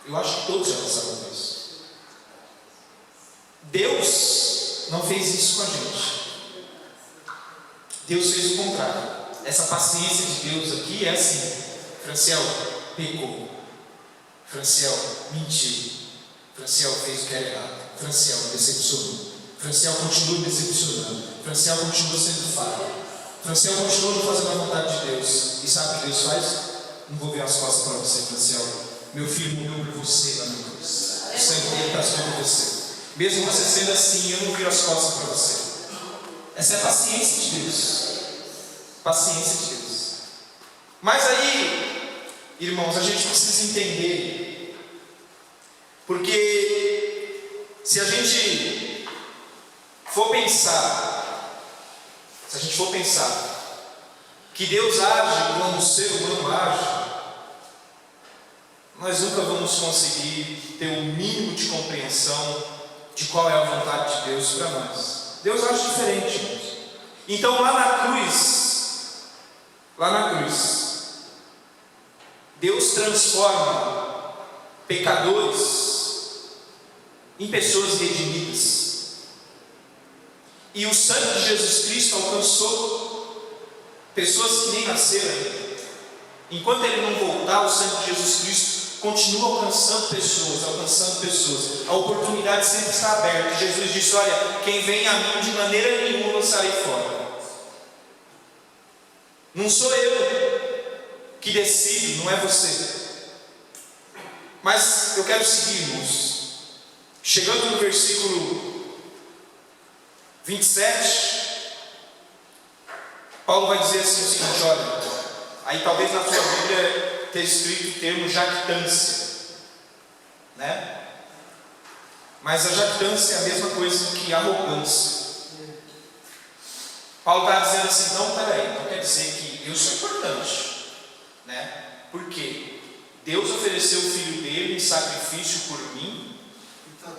Eu acho que todos já passaram por isso. Deus não fez isso com a gente. Deus fez o contrário. Essa paciência de Deus aqui é assim: Franciel pecou, Franciel mentiu, Franciel fez o que era errado, Franciel decepcionou, Franciel continua decepcionando, Franciel continua sendo falho, Franciel continua não fazendo a vontade de Deus. E sabe o que Deus faz? Não vou ver as costas para você, Franciel. Meu filho morreu por você lá na cruz. O sangue dele está sobre você. Mesmo você sendo assim, eu não viro as costas para você. Essa é a paciência de Deus. Paciência de Deus. Mas aí, irmãos, a gente precisa entender. Porque se a gente for pensar que Deus age como o ser humano age, nós nunca vamos conseguir ter o mínimo de compreensão de qual é a vontade de Deus para nós. Deus age diferente, irmãos. Então lá na cruz, Deus transforma pecadores em pessoas redimidas. E o sangue de Jesus Cristo alcançou pessoas que nem nasceram ainda. Enquanto Ele não voltar, o sangue de Jesus Cristo continua alcançando pessoas. A oportunidade sempre está aberta. Jesus disse: olha, quem vem a mim de maneira nenhuma lançarei fora. Não sou eu que decido, não é você. Mas eu quero seguir, irmãos. Chegando no versículo 27, Paulo vai dizer assim o seguinte: olha, aí talvez na sua Bíblia tenha escrito o termo jactância, né? Mas a jactância é a mesma coisa que arrogância. Paulo está dizendo assim: não, peraí, não quer dizer que eu sou importante, né? Por quê? Deus ofereceu o filho dele em sacrifício por mim, está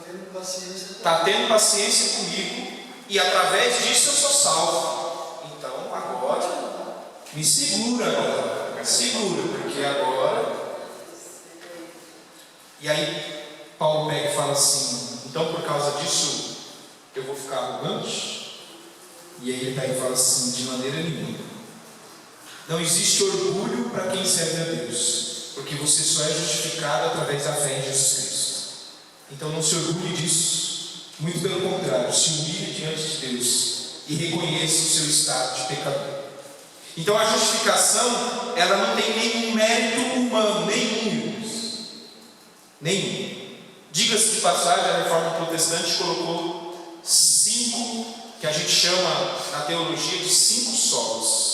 tendo paciência comigo, e através disso eu sou salvo. Então agora me segura, porque agora. E aí Paulo pega e fala assim: então por causa disso eu vou ficar arrogante? E aí ele pega e fala assim: de maneira nenhuma. Não existe orgulho para quem serve a Deus. porque você só é justificado através da fé em Jesus Cristo. Então não se orgulhe disso, muito pelo contrário, se humilhe diante de Deus e reconheça o seu estado de pecador. Então a justificação, ela não tem nenhum mérito humano, nenhum. Diga-se de passagem, a Reforma Protestante colocou 5, que a gente chama na teologia de 5 solos.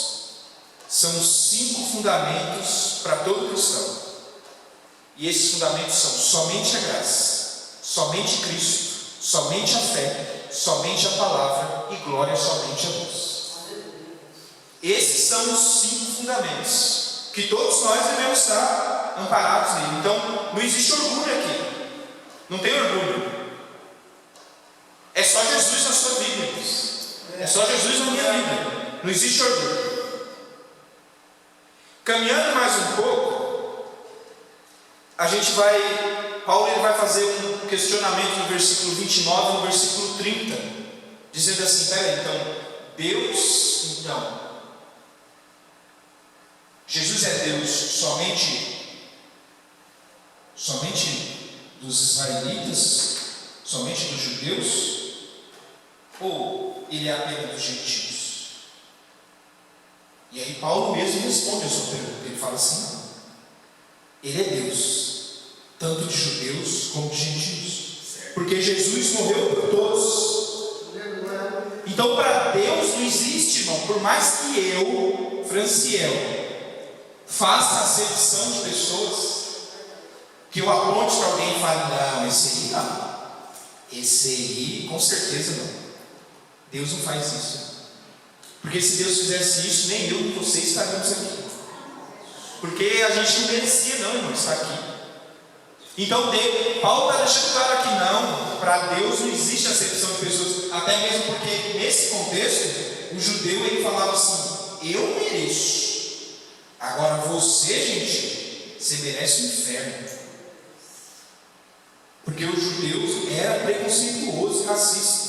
São 5 fundamentos para todo cristão. E esses fundamentos são somente a graça, somente Cristo, somente a fé, somente a palavra e glória somente a Deus. Esses são os 5 fundamentos que todos nós devemos estar amparados nele. Então, não existe orgulho aqui. Não tem orgulho. É só Jesus na sua vida, irmãos. É só Jesus na minha vida. Não existe orgulho. Caminhando mais um pouco, Paulo ele vai fazer um questionamento no versículo 29 e no versículo 30, dizendo assim: peraí, Jesus é Deus somente dos israelitas, somente dos judeus, ou ele é apenas dos gentios? E aí Paulo mesmo responde a sua pergunta. Ele fala assim: não, ele é Deus, tanto de judeus como de gentios, porque Jesus morreu por todos. Então para Deus não existe, irmão, por mais que eu, Franciel, faça acepção de pessoas, que eu aponte para alguém e fale: não, esse aí não, esse aí com certeza não. Deus não faz isso. Porque se Deus fizesse isso, nem eu nem você estaríamos aqui. Porque a gente não merecia não, irmão, estar aqui. Então Paulo está deixando claro que não, para Deus não existe acepção de pessoas. Até mesmo porque nesse contexto, o judeu ele falava assim: eu mereço. Agora você, gente, você merece o inferno. Porque o judeu era preconceituoso e racista.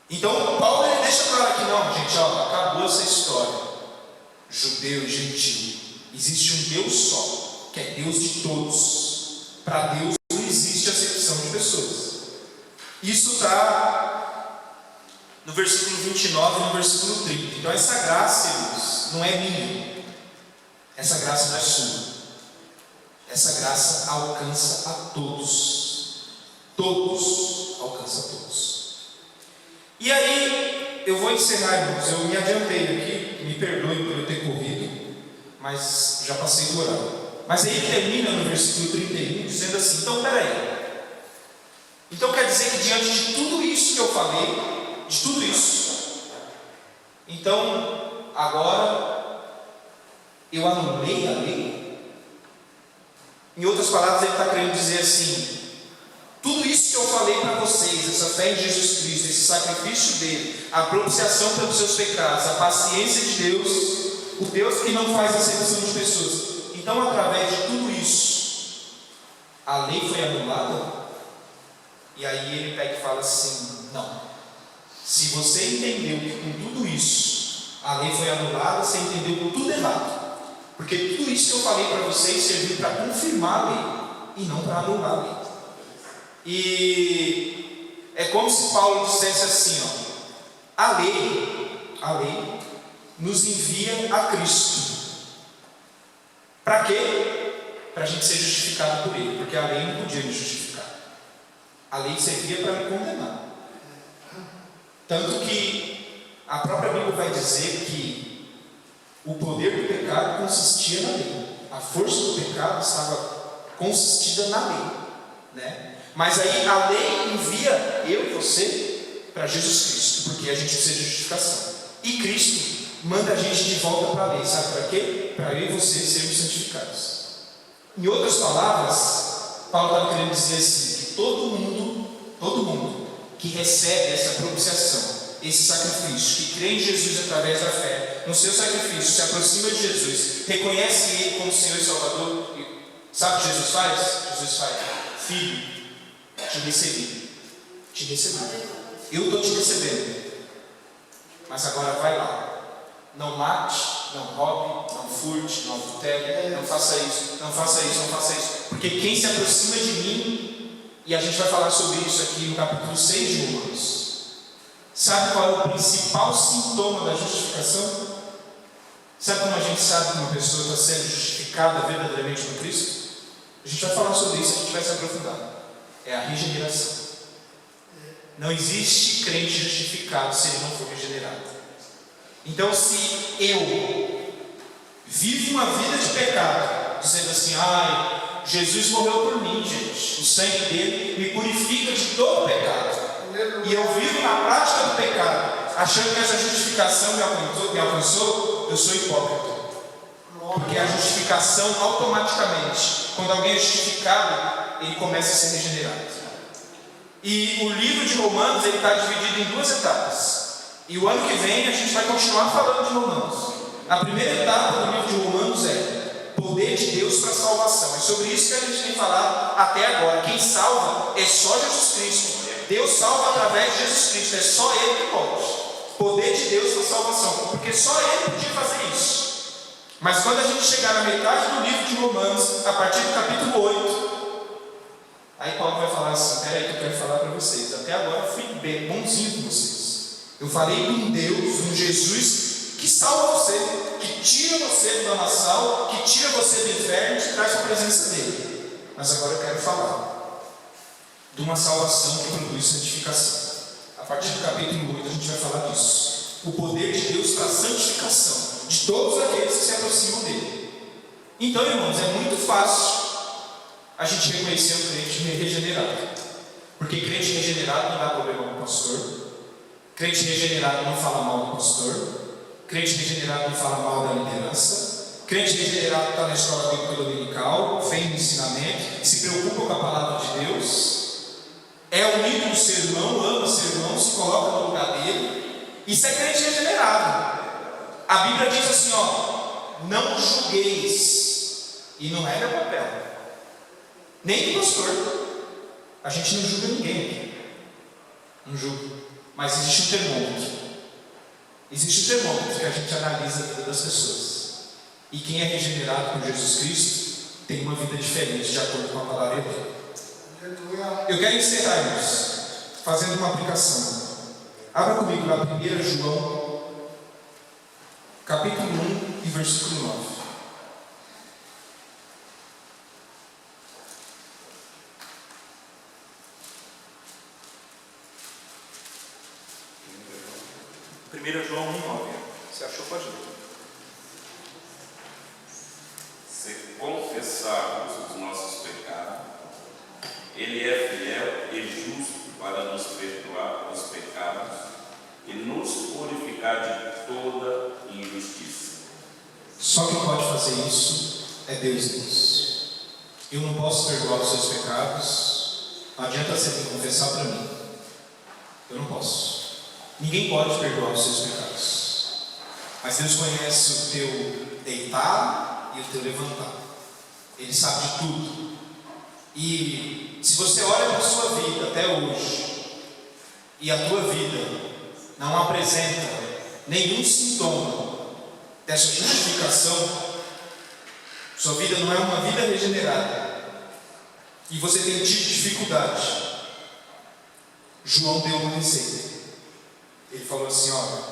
Então Paulo ele deixa claro que não, gente, acabou essa história. Judeu e gentil, existe um Deus só, que é Deus de todos. Para Deus não existe acepção de pessoas. Isso está no versículo 29 e no versículo 30. Então essa graça, irmãos, não é minha. Essa graça não é sua. Essa graça alcança a todos. Todos, alcança a todos. E aí, eu vou encerrar, irmãos. Eu me adiantei aqui, me perdoe por eu ter corrido, mas já passei do horário. Mas aí ele termina no versículo 31 dizendo assim: então peraí. Então quer dizer que diante de tudo isso que eu falei, de tudo isso, então agora eu anulei a lei? Em outras palavras, ele está querendo dizer assim: tudo isso que eu falei para vocês, essa fé em Jesus Cristo, esse sacrifício dele, a propiciação pelos seus pecados, a paciência de Deus, o Deus que não faz acepção de pessoas, então através de tudo isso, a lei foi anulada? E aí ele pega e fala assim: não. Se você entendeu que com tudo isso a lei foi anulada, você entendeu tudo errado. Porque tudo isso que eu falei para vocês serviu para confirmar a lei e não para anular a lei. E é como se Paulo dissesse assim: a lei nos envia a Cristo. Para quê? Para a gente ser justificado por ele, porque a lei não podia nos justificar. A lei servia para me condenar. Tanto que a própria Bíblia vai dizer que o poder do pecado consistia na lei. A força do pecado estava consistida na lei, né? Mas aí a lei envia eu e você para Jesus Cristo, porque a gente precisa de justificação. E Cristo manda a gente de volta para a lei. Sabe para quê? Para eu e você sermos santificados. Em outras palavras, Paulo estava querendo dizer assim: que todo mundo que recebe essa propiciação, esse sacrifício, que crê em Jesus através da fé, no seu sacrifício, se aproxima de Jesus, reconhece Ele como Senhor e Salvador, sabe o que Jesus faz? Jesus faz: filho, te recebi. Eu estou te recebendo, mas agora vai lá, não mate, não roube, não furte, não adultere, não faça isso, não faça isso, não faça isso. Porque quem se aproxima de mim, e a gente vai falar sobre isso aqui no capítulo 6 de Romanos, sabe qual é o principal sintoma da justificação? Sabe como a gente sabe que uma pessoa está sendo justificada verdadeiramente no Cristo? A gente vai falar sobre isso, a gente vai se aprofundar. É a regeneração. Não existe crente justificado se ele não for regenerado. Então, se eu vivo uma vida de pecado, dizendo assim, ai, Jesus morreu por mim, gente, o sangue dele me purifica de todo pecado, e eu vivo na prática do pecado, achando que essa justificação me alcançou, eu sou hipócrita. Porque a justificação, automaticamente, quando alguém é justificado, ele começa a ser regenerado. E o livro de Romanos está dividido em 2 etapas. E o ano que vem a gente vai continuar falando de Romanos. A primeira etapa do livro de Romanos é poder de Deus para a salvação. É sobre isso que a gente tem falado até agora. Quem salva é só Jesus Cristo. Deus salva através de Jesus Cristo. É só Ele que pode. Poder de Deus para a salvação. Porque só Ele podia fazer isso. Mas quando a gente chegar na metade do livro de Romanos, a partir do capítulo 8, aí Paulo vai falar assim, peraí que eu quero falar para vocês. Até agora eu fui bem bonzinho com vocês. Eu falei de um Deus, um Jesus que salva você, que tira você do lamaçal, que tira você do inferno e te traz para a presença dele. Mas agora eu quero falar de uma salvação que produz santificação. A partir do capítulo 8 a gente vai falar disso. O poder de Deus para a santificação de todos aqueles que se aproximam dele. Então, irmãos, é muito fácil a gente reconhecer um crente regenerado. Porque crente regenerado não dá problema com o pastor. Crente regenerado não fala mal do pastor. Crente regenerado não fala mal da liderança. Crente regenerado está na escola bíblica dominical, vem no ensinamento, se preocupa com a palavra de Deus, é unido no seu irmão, ama seu irmão, se coloca no lugar dele. Isso é crente regenerado. A Bíblia diz assim, não julgueis. E não é meu papel. Nem do pastor. A gente não julga ninguém aqui. Não julga. Mas existe um termômetro. Existe um termômetro que a gente analisa a vida das pessoas. E quem é regenerado por Jesus Cristo tem uma vida diferente de acordo com a palavra dele. Eu quero encerrar, irmãos, fazendo uma aplicação. Abra comigo lá 1 João capítulo 1 e versículo 9. João 1,9. Você achou? Pode ler. Se confessarmos os nossos pecados, Ele é fiel e justo para nos perdoar os pecados e nos purificar de toda injustiça. Só quem pode fazer isso é Deus. Eu não posso perdoar os seus pecados. Não adianta você vir confessar para mim. Eu não posso. Ninguém pode perdoar os seus pecados. Mas Deus conhece o teu deitar e o teu levantar. Ele sabe de tudo. E se você olha para a sua vida até hoje, e a tua vida não apresenta nenhum sintoma dessa justificação, sua vida não é uma vida regenerada, e você tem tido dificuldade, João deu uma receita. Ele falou assim, olha,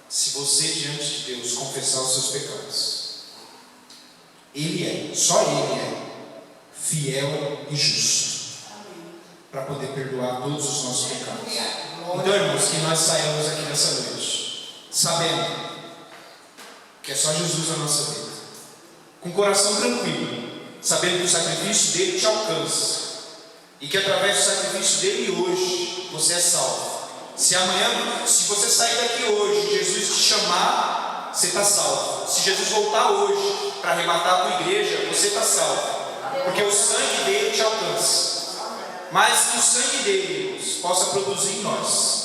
se você diante de Deus confessar os seus pecados, Ele é, só Ele é fiel e justo para poder perdoar todos os nossos pecados. Então, irmãos, que nós saímos aqui nessa noite sabendo que é só Jesus a nossa vida, com o coração tranquilo, sabendo que o sacrifício dele te alcança e que através do sacrifício dele hoje você é salvo. Se amanhã, se você sair daqui hoje, Jesus te chamar, você está salvo. Se Jesus voltar hoje para arrebatar a tua igreja, você está salvo. Porque o sangue dele te alcança. Mas que o sangue dele possa produzir em nós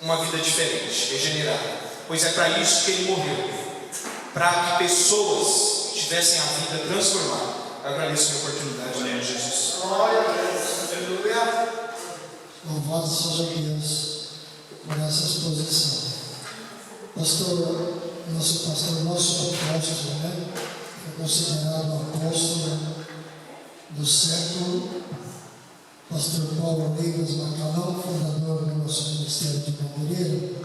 uma vida diferente, regenerada. Pois é para isso que ele morreu. Para que pessoas tivessem a vida transformada. Eu agradeço a oportunidade, em nome de Jesus. Glória a Deus. Aleluia. Louvado seja Deus por essa exposição. Pastor, nosso pastor, nosso apóstolo, né? Foi considerado o apóstolo do século, pastor Paulo Leivas Macalão, fundador do nosso Ministério de Bandeireira.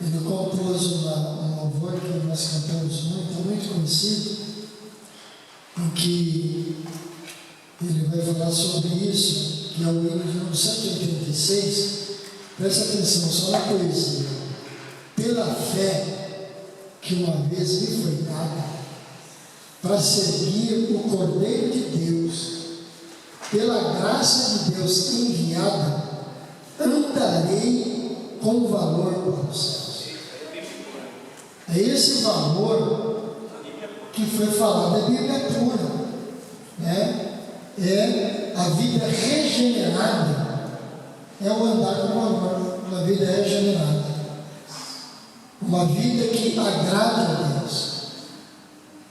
Ele compôs um louvor que nós cantamos muito conhecido, em que ele vai falar sobre isso, que é o hino de número 186. Presta atenção só na poesia. Pela fé que uma vez me foi dada, para seguir o Cordeiro de Deus, pela graça de Deus enviada, andarei com valor para os céus. É esse valor que foi falado, a Bíblia é pura, né? É a vida regenerada, é o andar com valor, uma vida regenerada, uma vida que agrada a Deus.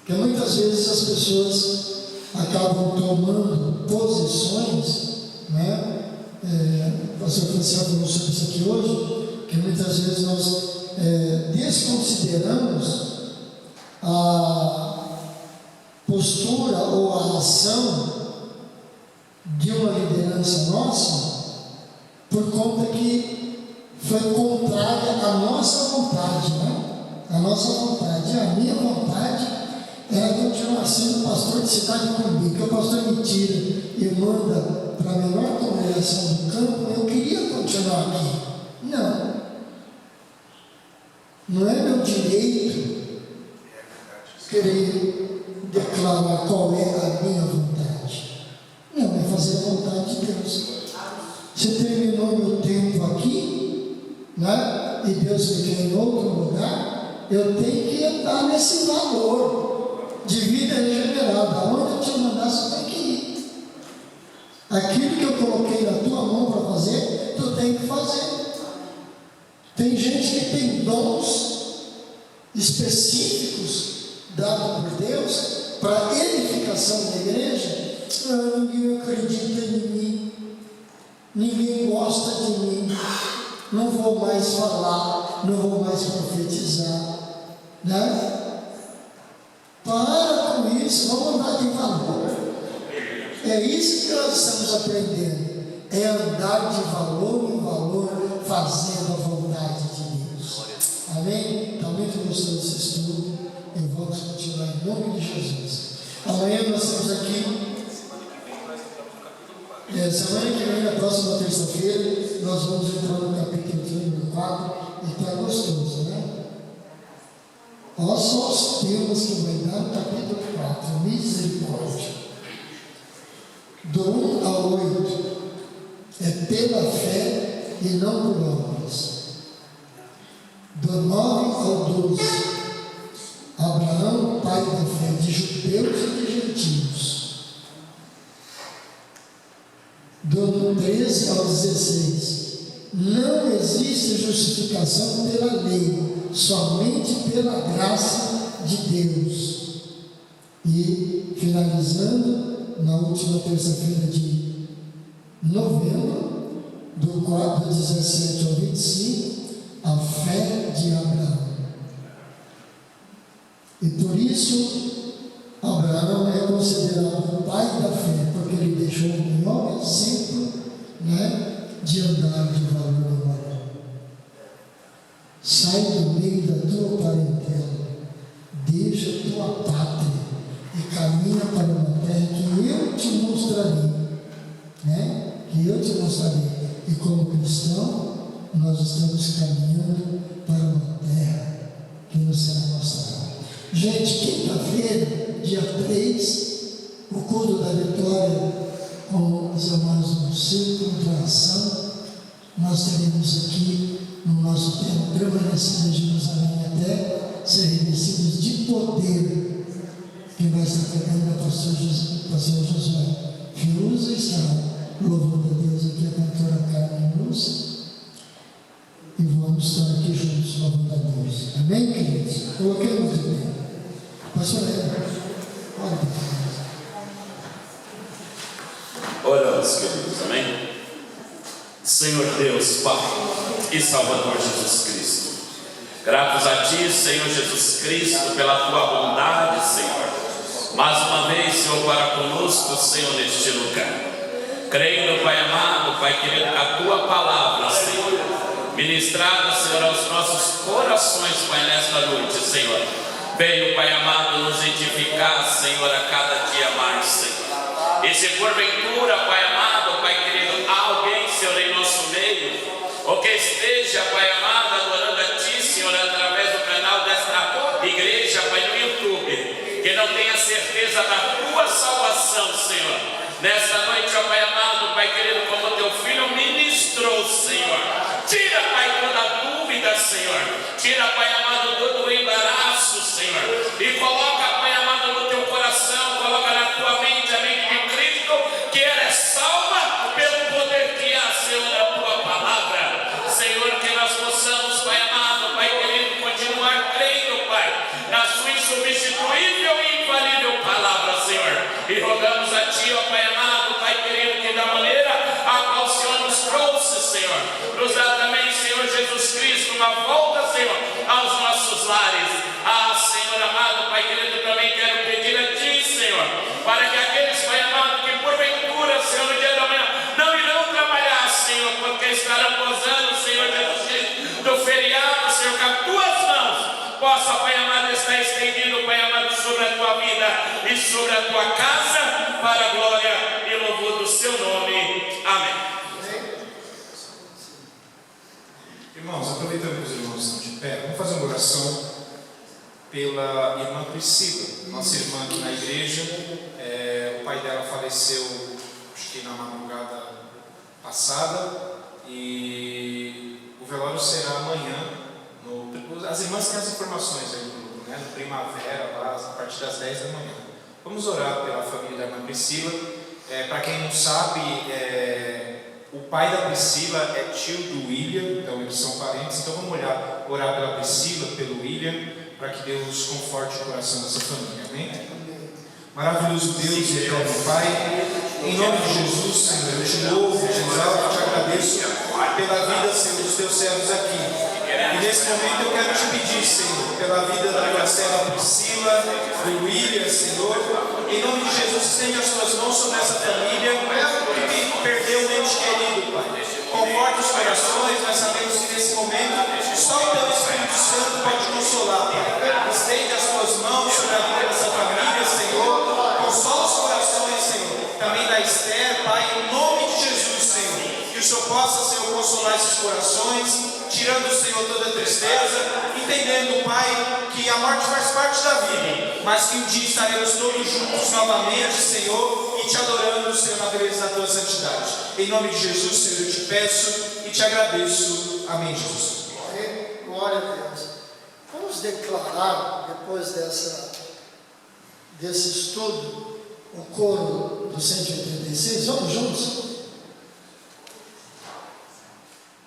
Porque muitas vezes as pessoas acabam tomando posições, né? O pastor Franciel falou sobre isso aqui hoje, que muitas vezes nós desconsideramos a postura ou a ação de uma liderança nossa por conta que foi contrária à nossa vontade, né? A nossa vontade, a minha vontade era continuar sendo pastor de cidade comigo, que o pastor me tira e manda para a menor congregação do campo, eu queria continuar aqui. Não é meu direito querer declarar qual é a minha vontade. Não, é fazer a vontade de Deus. Você terminou meu tempo aqui, né? E Deus me quer em outro lugar, eu tenho que entrar nesse valor de vida regenerada. Aonde eu te mandar, você tem que ir. Aquilo que eu coloquei na tua mão para fazer, tu tem que fazer. Tem gente que tem dons específicos dados por Deus para edificação da igreja. Ninguém acredita em mim, ninguém gosta de mim, não vou mais falar, não vou mais profetizar, né? Para com isso, vamos andar de valor. É isso que nós estamos aprendendo, é andar de valor em valor, fazendo a vontade de Deus. Amém? Está muito gostoso esse estudo. Eu vou continuar em nome de Jesus. Amanhã nós estamos aqui. Semana que vem, na próxima terça-feira, nós vamos entrar no capítulo 4 e está gostoso, né? Olha só os temas que vai dar no capítulo 4, misericórdia. Do 1 ao 8, é pela fé e não por obras. Do 9 ao 12, Abraão, pai da fé de judeus e de gentios. Do 13 ao 16, não existe justificação pela lei, somente pela graça de Deus. E finalizando, na última terça-feira de novembro, do 17 ao 25, a fé de Abraão. E por isso, Abraão é considerado o pai da fé, porque ele deixou o melhor exemplo, né, de andar de valor em valor. Sai do meio da tua parentela, deixa a tua pátria e caminha para uma terra que eu te mostrarei, né? Que eu te mostrarei. E como cristão, nós estamos caminhando para uma terra que nos será mostrada. Gente, quinta-feira, dia 3, o culto da vitória com os irmãos no círculo de oração. Nós teremos aqui no nosso tempo permanecido em Jerusalém até ser revestidos de poder. Quem vai estar pregando é o pastor Josué Fiuza, está louvando a Deus aqui a cantora Carmen Lúcia. E vamos estar aqui juntos louvando a Deus. Amém, queridos? Coloquemos de pé. Pastor olha. Oramos, queridos, amém? Senhor Deus, Pai e Salvador Jesus Cristo, Gratos a Ti, Senhor Jesus Cristo, pela Tua bondade, Senhor. Mais uma vez, Senhor, para conosco, Senhor, neste lugar. Crendo, Pai amado, Pai querido, que a Tua palavra, Senhor, ministrada, Senhor, aos nossos corações, Pai, nesta noite, Senhor, veio, Pai amado, nos edificar, Senhor, a cada dia mais, Senhor. E se porventura, Pai amado, Pai querido, há alguém, Senhor, em nosso meio, ou que esteja, Pai amado, adorando a Ti, Senhor, através do canal desta igreja, Pai, no YouTube, que não tenha certeza da Tua salvação, Senhor, nesta noite, ó Pai amado, Pai querido, como Teu Filho ministrou, Senhor, tira, Pai, toda dúvida, Senhor, tira, Pai amado, todo o embaraço, Senhor, e coloca, Pai amado, no Teu coração, coloca na Tua mente, a mente de Cristo, que ela é salva pelo poder que há, Senhor, na Tua palavra, Senhor, que nós possamos, Pai amado, Pai querido, continuar crendo, Pai, na Sua insubstituível e infalível palavra, Senhor, e rogamos a Ti, ó Pai amado, Pai querido, que da maneira a qual o Senhor nos trouxe, Senhor, nos dá também, Senhor Jesus Cristo, uma volta, Senhor, aos nossos lares. Ah, Senhor amado, Pai querido, também quero pedir a Ti, Senhor, para que aqueles, Pai amado, que porventura, Senhor, no dia da manhã não irão trabalhar, Senhor, porque estarão gozando, Senhor Jesus Cristo, do feriado, Senhor, que as Tuas mãos possa, Pai amado, estar estendido, Pai amado, sobre a Tua vida e sobre a Tua casa, para a glória e louvor do Seu nome. Amém. Irmãos, aproveitando que os irmãos estão de pé, vamos fazer uma oração pela irmã Priscila, nossa irmã aqui na igreja. O pai dela faleceu, acho que na madrugada passada, e o velório será amanhã. As irmãs têm as informações aí no grupo, né? No Primavera, lá, a partir das 10 da manhã. Vamos orar pela família da irmã Priscila. Para quem não sabe, o pai da Priscila é tio do William, então eles são parentes. Então vamos orar pela Priscila, pelo William, para que Deus conforte o coração dessa família. Amém? Maravilhoso Deus e eterno Pai, em nome de Jesus, Senhor, eu te louvo, te exalto, te agradeço pela vida, Senhor, dos teus servos aqui. E nesse momento eu quero te pedir, Senhor, pela vida da tua serva Priscila, do William, Senhor, em nome de Jesus, estende as tuas mãos sobre essa família que perdeu um ente querido, Pai. Conforte os corações, nós sabemos que nesse momento só o teu Espírito Santo pode consolar, Pai. Estende as tuas mãos sobre a vida dessa família, Senhor. Consola os corações, Senhor. Também da Esther, Pai, em nome de Jesus, Senhor. Que o Senhor possa, Senhor, consolar esses corações, tirando, Senhor, toda a tristeza, entendendo, Pai, que a morte faz parte da vida, mas que um dia estaremos todos juntos novamente, Senhor, e te adorando, Senhor, na beleza da tua santidade. Em nome de Jesus, Senhor, eu te peço e te agradeço. Amém, Jesus. Glória a Deus. Vamos declarar, depois desse estudo, o coro do 186. Vamos juntos?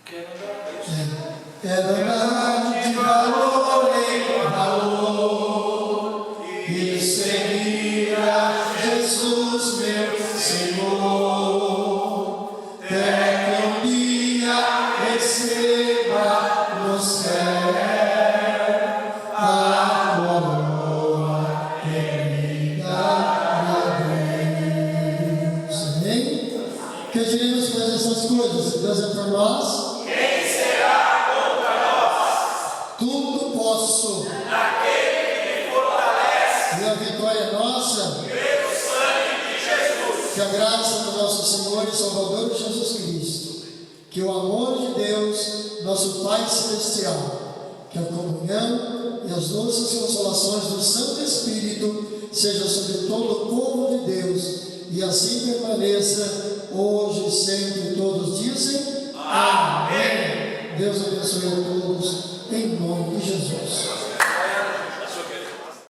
Quero dar de valor em valor e seguir a Jesus, meu Senhor, até que um dia receba no céu a coroa querida de Deus. Amém? Que diremos para essas coisas? Deus é por nós. Tudo posso naquele que me fortalece, e a vitória é nossa pelo sangue de Jesus. Que a graça do nosso Senhor e Salvador Jesus Cristo, que o amor de Deus, nosso Pai Celestial, que a comunhão e as doces consolações do Santo Espírito sejam sobre todo o povo de Deus, e assim permaneça hoje e sempre. Todos dizem amém. Deus abençoe a todos. Em nome de Jesus.